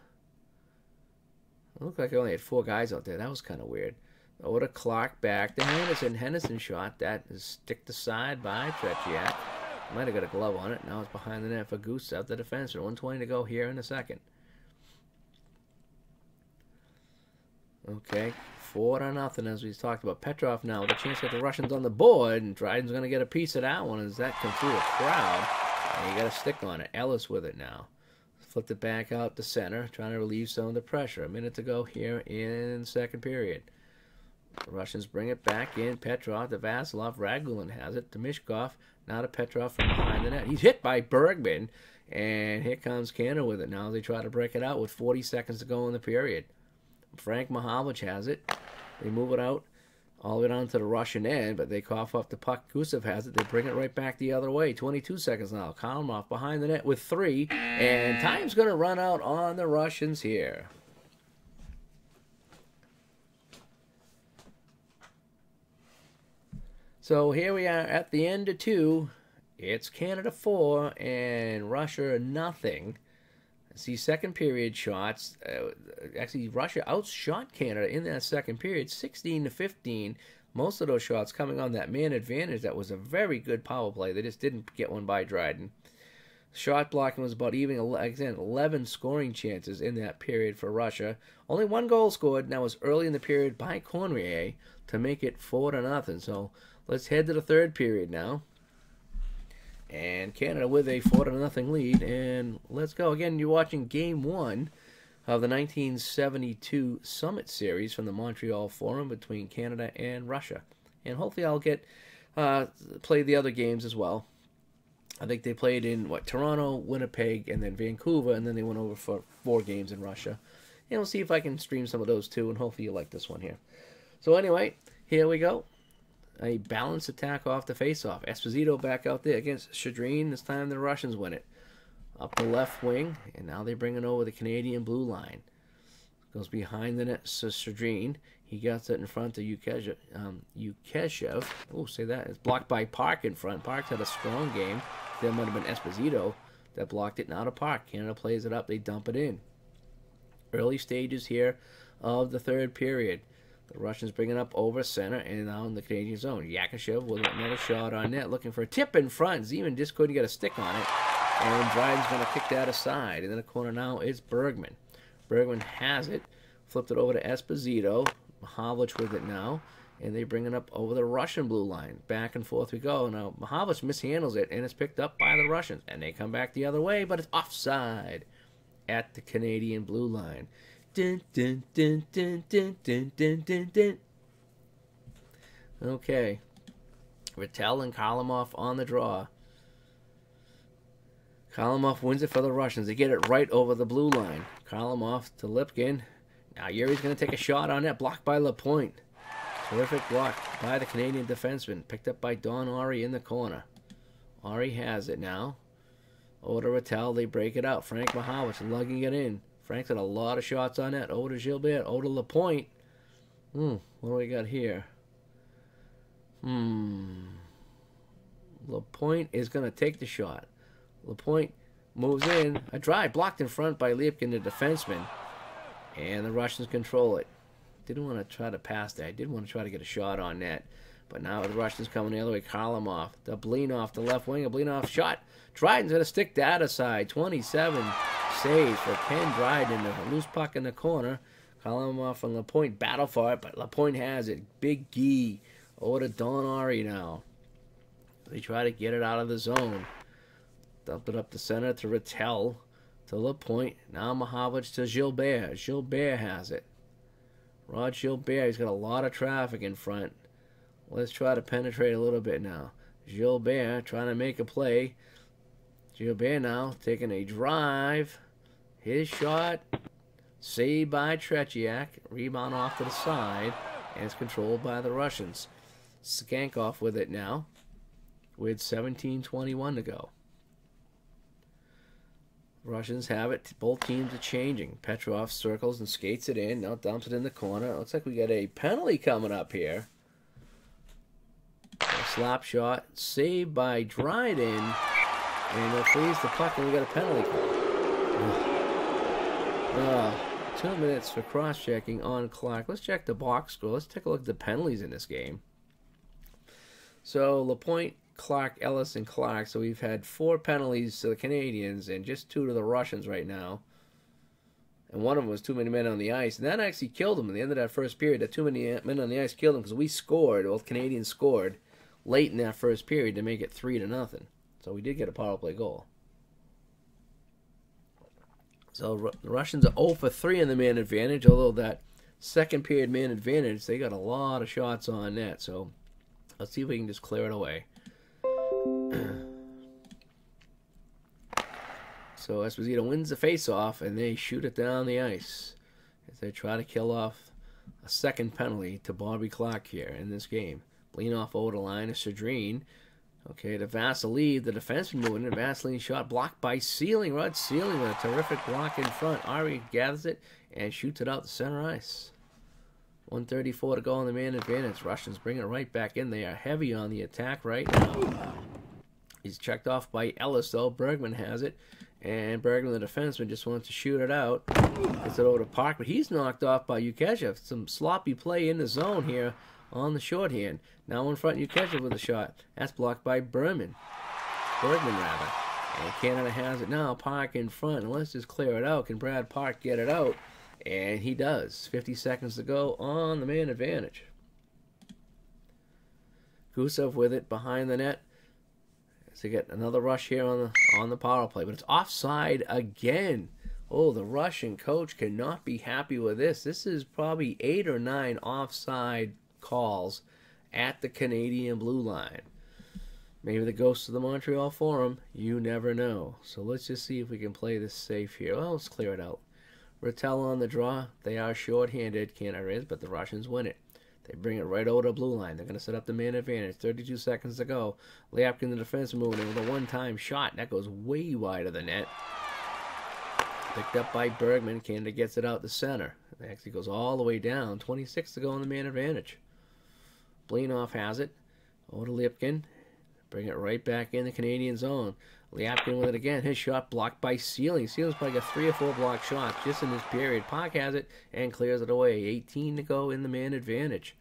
It looked like I only had 4 guys out there. That was kind of weird. Over to Clark, back to Henderson. Henderson shot. That is sticked aside by Tretiak. Might have got a glove on it. Now it's behind the net for Gusev, the defenseman. 1:20 to go here in the second. Okay, 4-0 as we talked about. Petrov now with a chance to get the Russians on the board, and Dryden's going to get a piece of that one as that comes through the crowd. And you got to stick on it. Ellis with it now. Flipped it back out to center, trying to relieve some of the pressure. A minute to go here in second period. The Russians bring it back in. Petrov to Vasilov. Ragulin has it to Mishkov. Now to Petrov from behind the net. He's hit by Bergman, and here comes Canada with it. Now they try to break it out with 40 seconds to go in the period. Frank Mahavlich has it. They move it out all the way down to the Russian end, but they cough up the puck. Gusev has it. They bring it right back the other way. 22 seconds now. Kalmov behind the net with 3, and time's going to run out on the Russians here. So here we are at the end of 2. It's Canada 4 and Russia nothing. See, second period shots. Actually, Russia outshot Canada in that second period, 16 to 15. Most of those shots coming on that man advantage. That was a very good power play. They just didn't get one by Dryden. Shot blocking was about even, again, 11 scoring chances in that period for Russia. Only 1 goal scored, and that was early in the period by Cormier to make it 4-0. So let's head to the third period now. And Canada with a 4-0 lead. And let's go. Again, you're watching Game 1 of the 1972 Summit Series from the Montreal Forum between Canada and Russia. And hopefully I'll get play the other games as well. I think they played in, Toronto, Winnipeg, and then Vancouver, and then they went over for 4 games in Russia. And we'll see if I can stream some of those too, and hopefully you like this one here. So anyway, here we go. A balanced attack off the face-off. Esposito back out there against Shadreen. This time the Russians win it. Up the left wing, and now they bring it over the Canadian blue line. Goes behind the net to Shadreen. He gets it in front of Yukeshev. Oh, say that. It's blocked by Park in front. Park's had a strong game. There might have been Esposito that blocked it. Now to Park. Canada plays it up. They dump it in. Early stages here of the third period. The Russians bring it up over center and now in the Canadian zone. Yakashev with another shot on net, looking for a tip in front. Zeman just couldn't get a stick on it. And Dryden's going to kick that aside. And in the corner now is Bergman. Bergman has it. Flipped it over to Esposito. Mahavlich with it now. And they bring it up over the Russian blue line. Back and forth we go. Now, Mahavlich mishandles it, and it's picked up by the Russians. And they come back the other way, but it's offside at the Canadian blue line. Dun, dun, dun, dun, dun, dun, dun, dun, dun. Okay. Rattel and Kharlamov on the draw. Kharlamov wins it for the Russians. They get it right over the blue line. Kharlamov to Lipkin. Now Yuri's going to take a shot on that. Blocked by Lapointe. Terrific block by the Canadian defenseman. Picked up by Don Ari in the corner. Ari has it now. Over to Rattel. They break it out. Frank Mahavlich lugging it in. Frank's had a lot of shots on that. Over to Gilbert. Over to Lapointe. What do we got here? Lapointe is going to take the shot. Lapointe moves in. A drive blocked in front by Lipkin, the defenseman. And the Russians control it. Didn't want to try to pass that. Did want to try to get a shot on net. But now the Russians coming the other way. Kharlamov. The Blinov, the left wing. A Blinov shot. Dryden's going to stick that aside. 27 saves for Ken Dryden. A loose puck in the corner. Kharlamov and Lapointe battle for it, but Lapointe has it. Big Guy over to Don Ari now. They try to get it out of the zone. Dump it up the center to Rattel. To Lapointe. Now Mahavlich to Gilbert. Gilbert has it. Rod Gilbert, he's got a lot of traffic in front. Let's try to penetrate a little bit now. Gilbert trying to make a play. Gilbert now taking a drive. His shot. Saved by Tretiak. Rebound off to the side. And it's controlled by the Russians. Skankov with it now. With 17:21 to go. Russians have it. Both teams are changing. Petrov circles and skates it in. Now dumps it in the corner. Looks like we got a penalty coming up here. A slap shot. Saved by Dryden. And they'll freeze the puck and we got a penalty call. 2 minutes for cross-checking on Clark. Let's check the box score. Let's take a look at the penalties in this game. So Lapointe, Clark, Ellis, and Clark. So we've had 4 penalties to the Canadians and just 2 to the Russians right now. And one of them was too many men on the ice. And that actually killed them at the end of that first period. That too many men on the ice killed them because we scored. Well, the Canadians scored late in that first period to make it 3-0. So we did get a power play goal. So the Russians are 0 for 3 in the man advantage. Although that second period man advantage, they got a lot of shots on net. So let's see if we can just clear it away. So Esposito wins the face-off, and they shoot it down the ice as they try to kill off a second penalty to Bobby Clark here in this game. Blinov over the line of Shadreen. Okay, to Vasily, the defenseman moving in. Vaseline shot blocked by Sealing. Rod Sealing with a terrific block in front. Ari gathers it and shoots it out the center ice. 1:34 to go on the man advantage. Russians bring it right back in. They are heavy on the attack right now. He's checked off by Ellis, though. Bergman has it. And Bergman, the defenseman, just wants to shoot it out. Gets it over to Park, but he's knocked off by Yukeshev. Some sloppy play in the zone here on the shorthand. Now in front, Yukeshev with a shot. That's blocked by Bergman. Rather. And Canada has it now. Park in front. And let's just clear it out. Can Brad Park get it out? And he does. 50 seconds to go on the man advantage. Gusev with it behind the net. To get another rush here on the power play. But it's offside again. Oh, the Russian coach cannot be happy with this. This is probably 8 or 9 offside calls at the Canadian blue line. Maybe the ghost of the Montreal Forum. You never know. So let's just see if we can play this safe here. Well, let's clear it out. Rattel on the draw. They are short-handed, Canada is, but the Russians win it. They bring it right over the blue line. They're going to set up the man advantage. 32 seconds to go. Lyapkin, the defense, moving in with a one-time shot. That goes way wide of the net. Picked up by Bergman. Canada gets it out the center. It actually goes all the way down. 26 to go on the man advantage. Blinoff has it. Over to Lyapkin. Bring it right back in the Canadian zone. Lyapkin with it again. His shot blocked by Sealing. Sealing's probably got 3 or 4 blocked shots just in this period. Park has it and clears it away. 18 to go in the man advantage.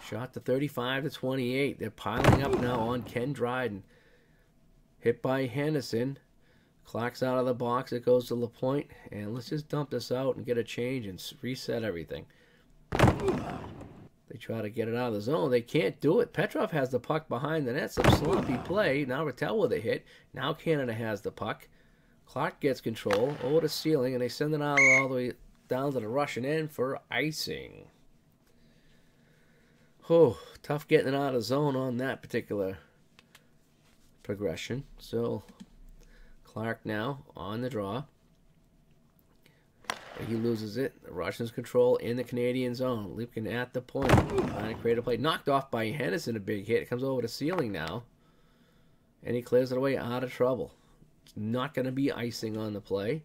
Shot to 35 to 28. They're piling up now on Ken Dryden. Hit by Henderson. Clock's out of the box. It goes to LaPointe. And let's just dump this out and get a change and reset everything. They try to get it out of the zone. They can't do it. Petrov has the puck behind the net. Some sloppy play. Now Rattel with a hit. Now Canada has the puck. Clark gets control. Over to Sealing, and they send it out all the way down to the Russian end for icing. Oh, tough getting it out of the zone on that particular progression. So Clark now on the draw. He loses it. The Russians control in the Canadian zone. Lyapkin at the point. Trying to create a play. Knocked off by Henderson. A big hit. It comes over to Sealing now. And he clears it away out of trouble. It's not going to be icing on the play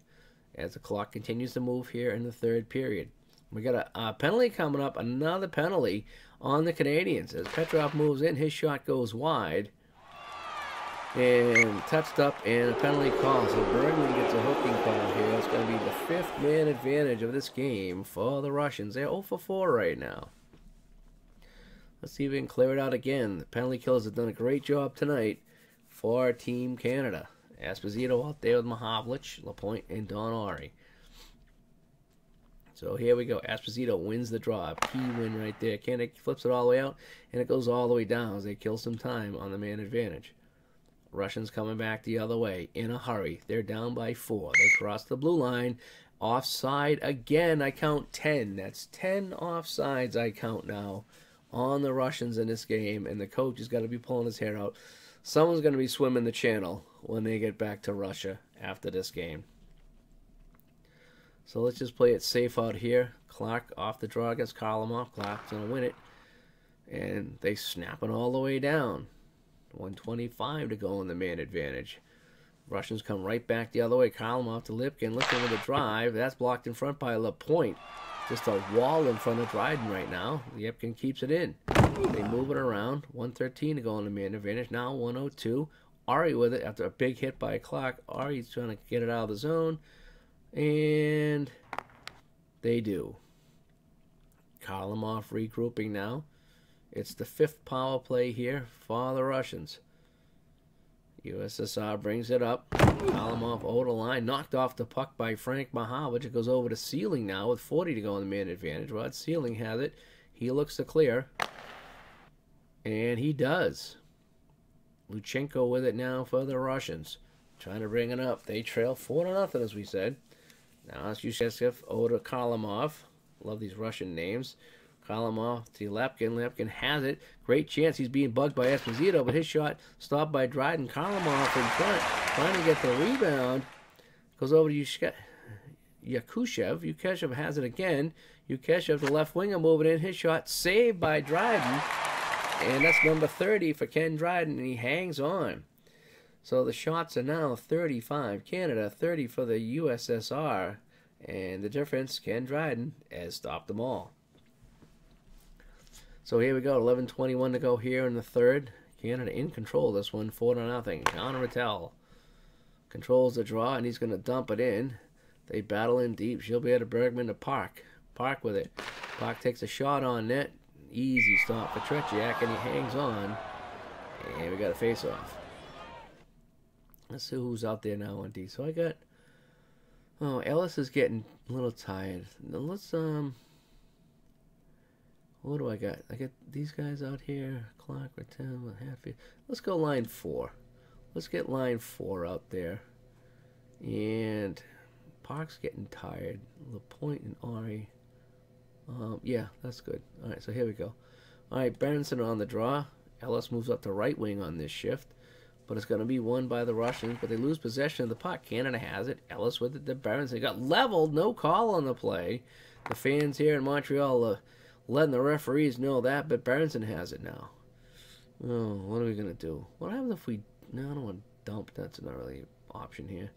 as the clock continues to move here in the third period. We got a penalty coming up. Another penalty on the Canadians. As Petrov moves in, his shot goes wide. And touched up and a penalty call. So Bergman gets a hooking call here. It's going to be the 5th man advantage of this game for the Russians. They're 0 for 4 right now. Let's see if we can clear it out again. The penalty killers have done a great job tonight for Team Canada. Esposito out there with Mahovlich, LaPointe, and Don Ori. So here we go. Esposito wins the draw. Key win right there. Canada flips it all the way out, and it goes all the way down as they kill some time on the man advantage. Russians coming back the other way in a hurry. They're down by 4. They cross the blue line. Offside again. I count 10. That's 10 offsides I count now on the Russians in this game. And the coach has got to be pulling his hair out. Someone's going to be swimming the channel when they get back to Russia after this game. So let's just play it safe out here. Clark off the draw against Kharlamov. Clark's going to win it. And they snap it all the way down. 1:25 to go in the man advantage. Russians come right back the other way. Kharlamov to Lyapkin. Looking with a drive. That's blocked in front by LaPointe. Just a wall in front of Dryden right now. Lyapkin keeps it in. They move it around. 1:13 to go in the man advantage. Now 1:02. Ori with it after a big hit by Clark. Ari's trying to get it out of the zone. And they do. Kharlamov regrouping now. It's the 5th power play here for the Russians. USSR brings it up. Kharlamov over the line. Knocked off the puck by Frank Mahovlich. It goes over to Sealing now with 40 to go in the man advantage. Rod Sealing has it. He looks to clear. And he does. Luchenko with it now for the Russians. Trying to bring it up. They trail 4-0 as we said. Now it's Yushev over to Kharlamov. Love these Russian names. Kharlamov to Lyapkin. Lyapkin has it. Great chance. He's being bugged by Esposito, but his shot stopped by Dryden. Kharlamov in front, trying to get the rebound. Goes over to Yakushev. Yakushev has it again. Yakushev, the left winger, moving in. His shot saved by Dryden. And that's number 30 for Ken Dryden, and he hangs on. So the shots are now 35 Canada, 30 for the USSR. And the difference, Ken Dryden has stopped them all. So here we go, 11:21 to go here in the third. Canada in control of this one, 4-0. Connor Rattel controls the draw, and he's going to dump it in. They battle in deep. She'll be at a Bergman to Park. Park with it. Park takes a shot on net. Easy stop for Tretiak, and he hangs on. And we got a face-off. Let's see who's out there now on D. So I got... Oh, Ellis is getting a little tired. Now let's, what do I got? I got these guys out here. Clark, Rattel, Hatfield. Let's go line 4. Let's get line 4 out there. And Park's getting tired. LaPointe and Ari. Yeah, that's good. All right, so here we go. All right, Berenson on the draw. Ellis moves up to right wing on this shift. But it's going to be won by the Russians. But they lose possession of the puck. Canada has it. Ellis with it to Berenson. Got leveled. No call on the play. The fans here in Montreal letting the referees know that. But Berenson has it now. Oh, what are we going to do? What happens if we... No, I don't want to dump. That's not really an option here.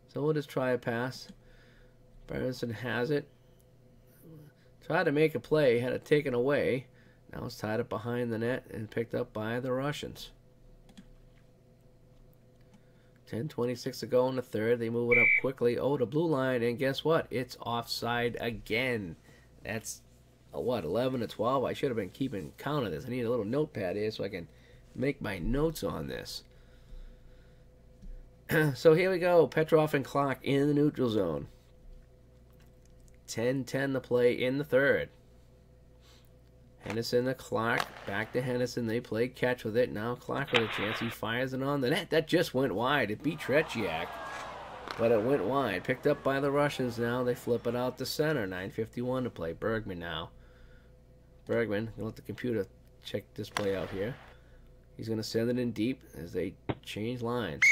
So we'll just try a pass. Berenson has it. Tried to make a play. Had it taken away. Now it's tied up behind the net and picked up by the Russians. 10:26 to go in the third. They move it up quickly. Oh, the blue line. And guess what? It's offside again. That's, what, 11 to 12? I should have been keeping count of this. I need a little notepad here so I can make my notes on this. So here we go. Petrov and Clark in the neutral zone. 10:10 to play in the third. Henderson to Clark. Back to Henderson. They play catch with it. Now Clark with a chance. He fires it on the net. That just went wide. It beat Tretiak, but it went wide. Picked up by the Russians now. They flip it out to center. 9:51 to play. Bergman now. Bergman. Gonna let the computer check this play out here. He's going to send it in deep as they change lines.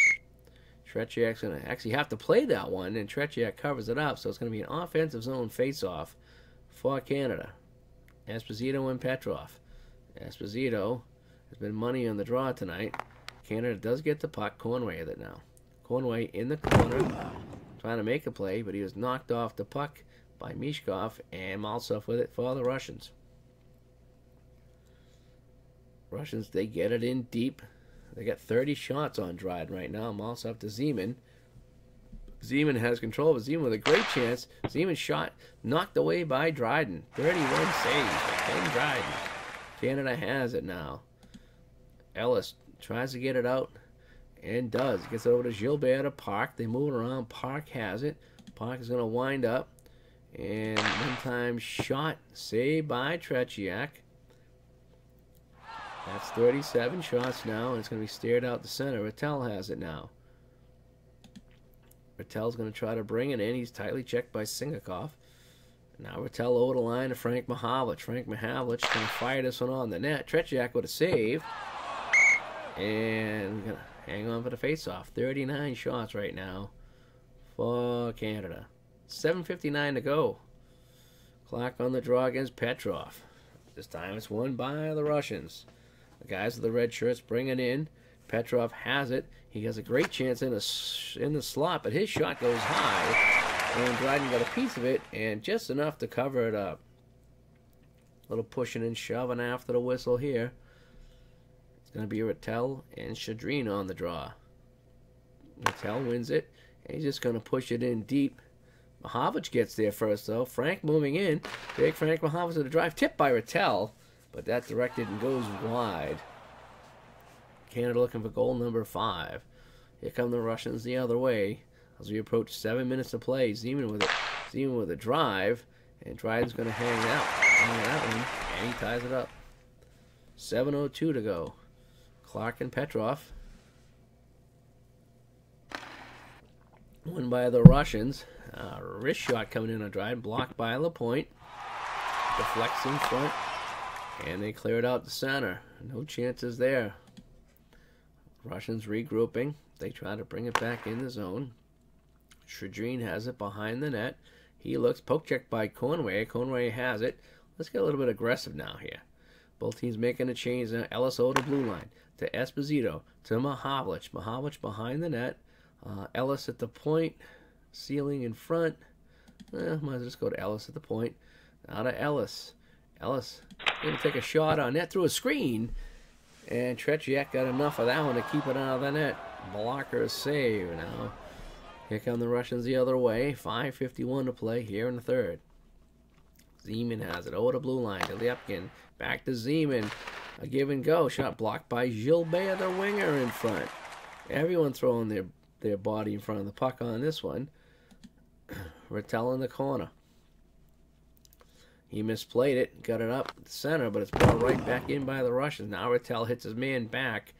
Tretiak's going to actually have to play that one, and Tretiak covers it up, so it's going to be an offensive zone face-off for Canada. Esposito and Petrov. Esposito has been money on the draw tonight. Canada does get the puck. Conway with it now. Conway in the corner, trying to make a play, but he was knocked off the puck by Mishkov, and Maltsov with it for the Russians. Russians, they get it in deep. They got 30 shots on Dryden right now. Maltsov to Zeman. Zeman has control, but Zeman with a great chance. Zeman shot knocked away by Dryden. 31 saves by Ken Dryden. Canada has it now. Ellis tries to get it out and does. Gets it over to Gilbert to Park. They move it around. Park has it. Park is going to wind up. And one-time shot saved by Tretiak. That's 37 shots now, and it's going to be stared out the center. Rattel has it now. Rattel's going to try to bring it in. He's tightly checked by Singakov. Now Rattel over the line to Frank Mahavlich. Frank Mahavlich going to fire this one on the net. Tretiak with a save. And we're going to hang on for the faceoff. 39 shots right now for Canada. 7:59 to go. Clock on the draw against Petrov. This time it's won by the Russians. The guys with the red shirts bring it in. Petrov has it. He has a great chance in the slot, but his shot goes high. And Dryden got a piece of it, and just enough to cover it up. A little pushing and shoving after the whistle here. It's going to be Rattel and Shadreen on the draw. Rattel wins it, and he's just going to push it in deep. Mahavlich gets there first, though. Frank moving in. Big Frank Mahavlich to the drive. Tipped by Rattel, but that directed and goes wide. Canada looking for goal number 5. Here come the Russians the other way as we approach 7 minutes to play. Zeman with it. Zeman with a drive, and Dryden's going to hang that one, and he ties it up. 7:02 to go. Clark and Petrov. Won by the Russians. Wrist shot coming in on Dryden, blocked by LaPointe. Deflects in front, and they clear it out the center. No chances there. Russians regrouping. They try to bring it back in the zone. Shadreen has it behind the net. He looks, poke checked by Conway. Conway has it. Let's get a little bit aggressive now here. Both teams making a change now. Ellis over the blue line to Esposito to Mahavlich. Mahavlich behind the net. Ellis at the point. Sealing in front. Might as well just go to Ellis at the point. Now to Ellis. Ellis going to take a shot on net through a screen. And Tretiak got enough of that one to keep it out of the net. Blocker save now. Here come the Russians the other way. 5:51 to play here in the third. Zeman has it over the blue line to Lepkin. Back to Zeman. A give and go. Shot blocked by Gilbert, the winger in front. Everyone throwing their their body in front of the puck on this one. Rattel in the corner. He misplayed it, got it up the center, but it's brought right back in by the Russians. Now Rattel hits his man back,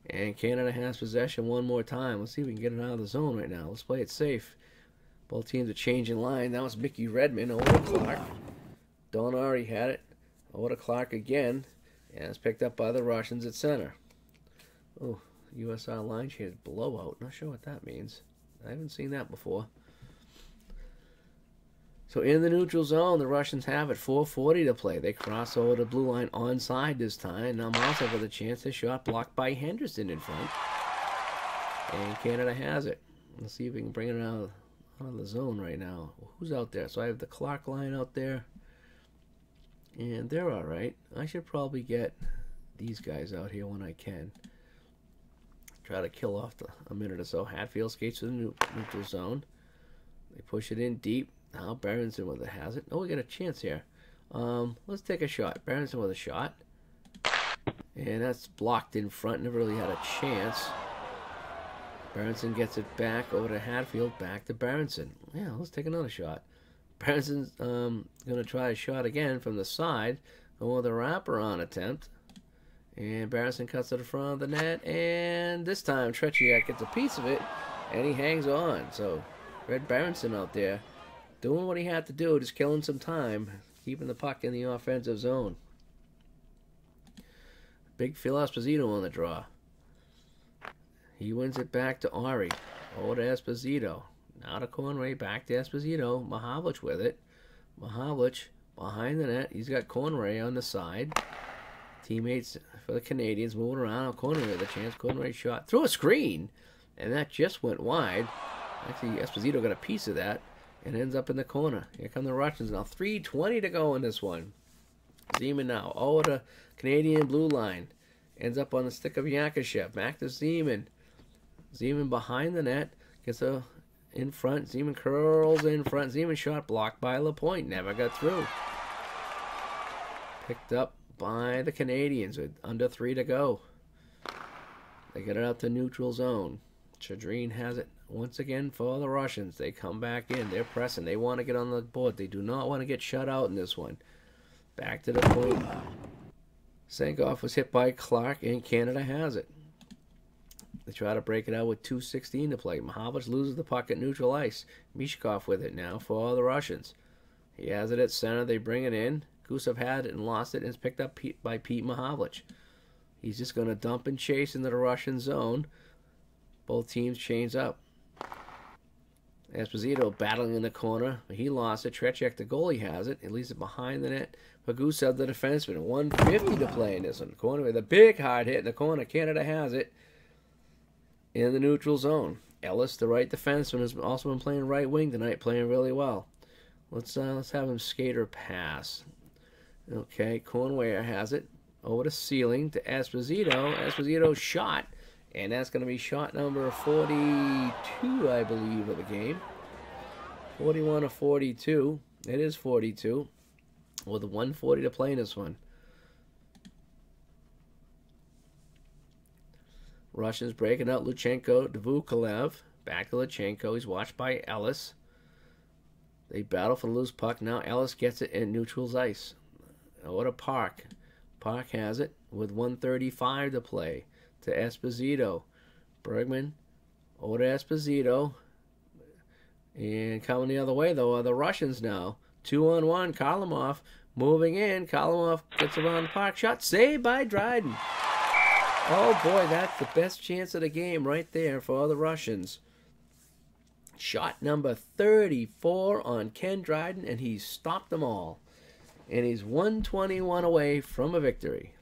and Canada has possession one more time. Let's see if we can get it out of the zone right now. Let's play it safe. Both teams are changing line. That was Mickey Redmond over to Clark. Don already had it. Over to Clark again, and it's picked up by the Russians at center. Oh, USR line change blowout. Not sure what that means. I haven't seen that before. So in the neutral zone, the Russians have it. 4:40 to play. They cross over the blue line onside this time. Now Malta with a chance. A shot blocked by Henderson in front. And Canada has it. Let's see if we can bring it out of the zone right now. Who's out there? So I have the Clark line out there. And they're all right. I should probably get these guys out here when I can. Try to kill off a minute or so. Hatfield skates to the neutral zone. They push it in deep. Now Berenson with it has it. Oh, we got a chance here. Let's take a shot. Berenson with a shot. And that's blocked in front. Never really had a chance. Berenson gets it back over to Hatfield. Back to Berenson. Yeah, let's take another shot. Berenson's going to try a shot again from the side. Going with a wraparound attempt. And Berenson cuts to the front of the net. And this time Tretiak gets a piece of it. And he hangs on. So Red Berenson out there doing what he had to do, just killing some time, keeping the puck in the offensive zone. Big Phil Esposito on the draw. He wins it back to Ari. Over to Esposito. Now to Conway, back to Esposito. Mahavlich with it. Mahavlich behind the net. He's got Conway on the side. Teammates for the Canadians moving around. Now Conway with a chance. Conway shot through a screen, and that just went wide. Actually, Esposito got a piece of that. And ends up in the corner. Here come the Russians now. 3:20 to go in this one. Zeman now. Over to Canadian blue line. Ends up on the stick of Yakashev. Back to Zeman. Zeman behind the net. Gets in front. Zeman curls in front. Zeman shot blocked by LaPointe. Never got through. Picked up by the Canadians with under 3 to go. They get it out to neutral zone. Chadrin has it once again for the Russians. They come back in. They're pressing. They want to get on the board. They do not want to get shut out in this one. Back to the point. Sankoff was hit by Clark, and Canada has it. They try to break it out with 2:16 to play. Mahavlich loses the puck at neutral ice. Mishkov with it now for the Russians. He has it at center. They bring it in. Gusev had it and lost it, and it's picked up by Pete Mahavlich. He's just going to dump and chase into the Russian zone. Both teams change up. Esposito battling in the corner. He lost it. Tretiak, the goalie, has it. He leaves it behind the net. Gusev, the defenseman. 1:50 to play in this one. Corner with a big hard hit in the corner. Canada has it in the neutral zone. Ellis, the right defenseman, has also been playing right wing tonight, playing really well. Let's have him skate or pass. Okay, Cornware has it. Over to Sealing to Esposito. Esposito shot. And that's going to be shot number 42, I believe, of the game. 41 or 42. It is 42. With 1:40 to play in this one. Russians breaking out Luchenko, Dvukolev. Back to Luchenko. He's watched by Ellis. They battle for the loose puck. Now Ellis gets it in neutral's ice. Over to Park. Park has it with 1:35 to play. To Esposito. Bergman over to Esposito. And coming the other way, though, are the Russians now. 2-on-1. Kharlamov moving in. Kharlamov gets around the Park. Shot saved by Dryden. Oh, boy, that's the best chance of the game right there for the Russians. Shot number 34 on Ken Dryden, and he's stopped them all. And he's 121 away from a victory.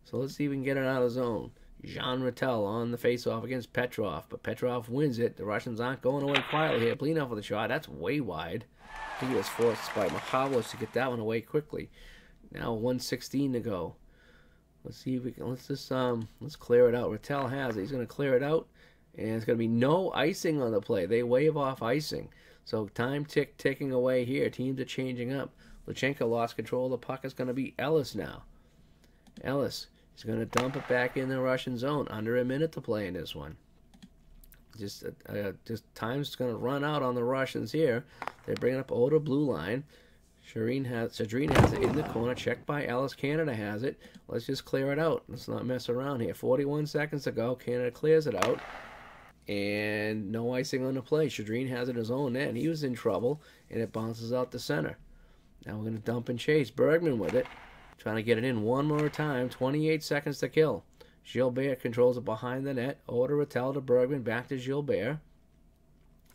So let's see if we can get it out of the zone. Jean Rattel on the faceoff against Petrov, but Petrov wins it. The Russians aren't going away quietly here. Blinoff with a shot. That's way wide. I think he was forced by Mahavlich to get that one away quickly. Now 1:16 to go. Let's see if we can. Let's clear it out. Rattel has it. He's going to clear it out, and it's going to be no icing on the play. They wave off icing, so time ticking away here. Teams are changing up. Luchenko lost control of the puck. It's going to be Ellis now. Ellis. He's going to dump it back in the Russian zone. Under a minute to play in this one. Just time's going to run out on the Russians here. They're bringing up Oda blue line. Shadrine has it in the corner. Checked by Ellis. Canada has it. Let's just clear it out. Let's not mess around here. 41 seconds to go. Canada clears it out. And no icing on the play. Shadrine has it in his own net. And he was in trouble. And it bounces out the center. Now we're going to dump and chase. Bergman with it. Trying to get it in one more time. 28 seconds to kill. Gilbert controls it behind the net. Oda Rattel to Bergman. Back to Gilbert.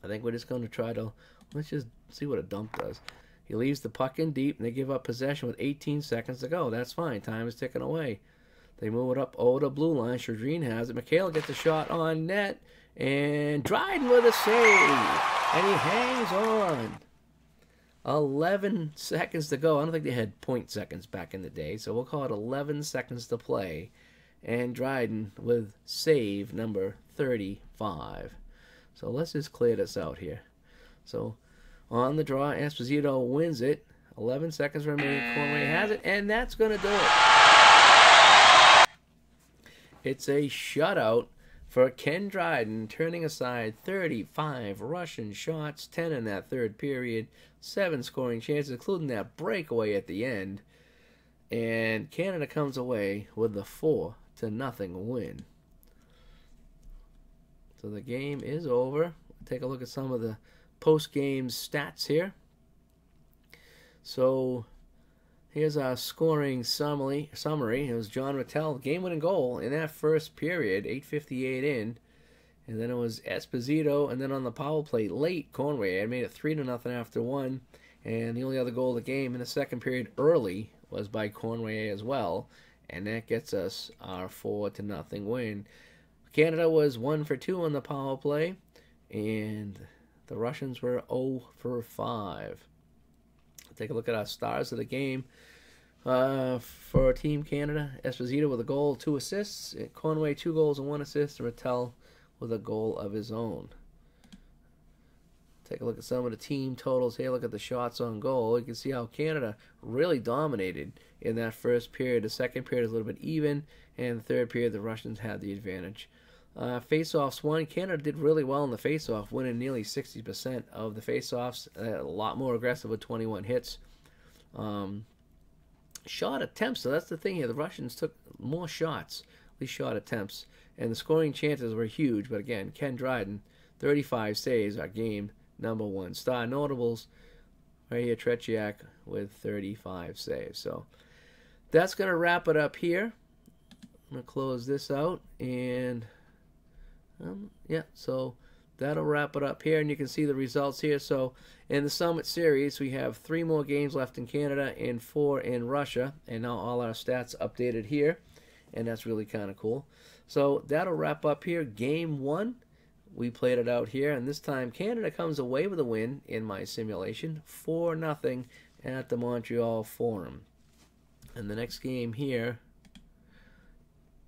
I think we're just going to try to... Let's just see what a dump does. He leaves the puck in deep, and they give up possession with 18 seconds to go. That's fine. Time is ticking away. They move it up Oda blue line. Shadrine has it. Mikhail gets a shot on net. And Dryden with a save. And he hangs on. 11 seconds to go. I don't think they had point seconds back in the day, so we'll call it 11 seconds to play. And Dryden with save number 35. So let's just clear this out here. So on the draw, Esposito wins it. 11 seconds remaining. Conway has it, and that's going to do it. It's a shutout for Ken Dryden, turning aside 35 Russian shots, 10 in that third period, 7 scoring chances, including that breakaway at the end. And Canada comes away with the 4-0 win. So the game is over. Take a look at some of the post-game stats here. So here's our scoring summary. It was John Rattel, game-winning goal in that first period, 8:58 in. And then it was Esposito, and then on the power play late, Conway had made it 3-0 after one. And the only other goal of the game in the second period early was by Conway as well. And that gets us our 4-0 win. Canada was 1 for 2 on the power play, and the Russians were 0 for 5. Take a look at our stars of the game. For Team Canada, Esposito with a goal, 2 assists. Conway, 2 goals and 1 assist. And Rattel with a goal of his own. Take a look at some of the team totals here. Look at the shots on goal. You can see how Canada really dominated in that first period. The second period is a little bit even. And the third period, the Russians had the advantage. Face-offs won. Canada did really well in the face-off, winning nearly 60% of the face-offs. A lot more aggressive with 21 hits. Shot attempts, so that's the thing here. The Russians took more shots, at least shot attempts. And the scoring chances were huge. But again, Ken Dryden, 35 saves, our game #1 star. Notables, right here, Tretiak with 35 saves. So that's going to wrap it up here. I'm going to close this out. And yeah, so that'll wrap it up here, and you can see the results here. So in the Summit Series, we have 3 more games left in Canada and 4 in Russia, and now all our stats updated here, and that's really kind of cool. So that'll wrap up here. Game 1, we played it out here, and this time Canada comes away with a win in my simulation, 4-0 at the Montreal Forum. And the next game here,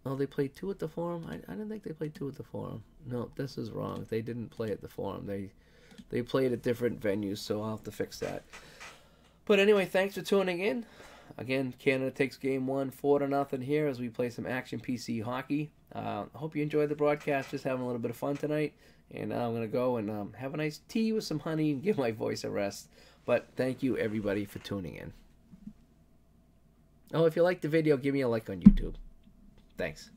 oh, they played 2 at the Forum? I didn't think they played 2 at the Forum. No, this is wrong. They didn't play at the Forum. They played at different venues, so I'll have to fix that. But anyway, thanks for tuning in. Again, Canada takes game 1, 4-0 here as we play some action PC hockey. I hope you enjoyed the broadcast. Just having a little bit of fun tonight. And I'm going to go and have a nice tea with some honey and give my voice a rest. But thank you, everybody, for tuning in. Oh, if you liked the video, give me a like on YouTube. Thanks.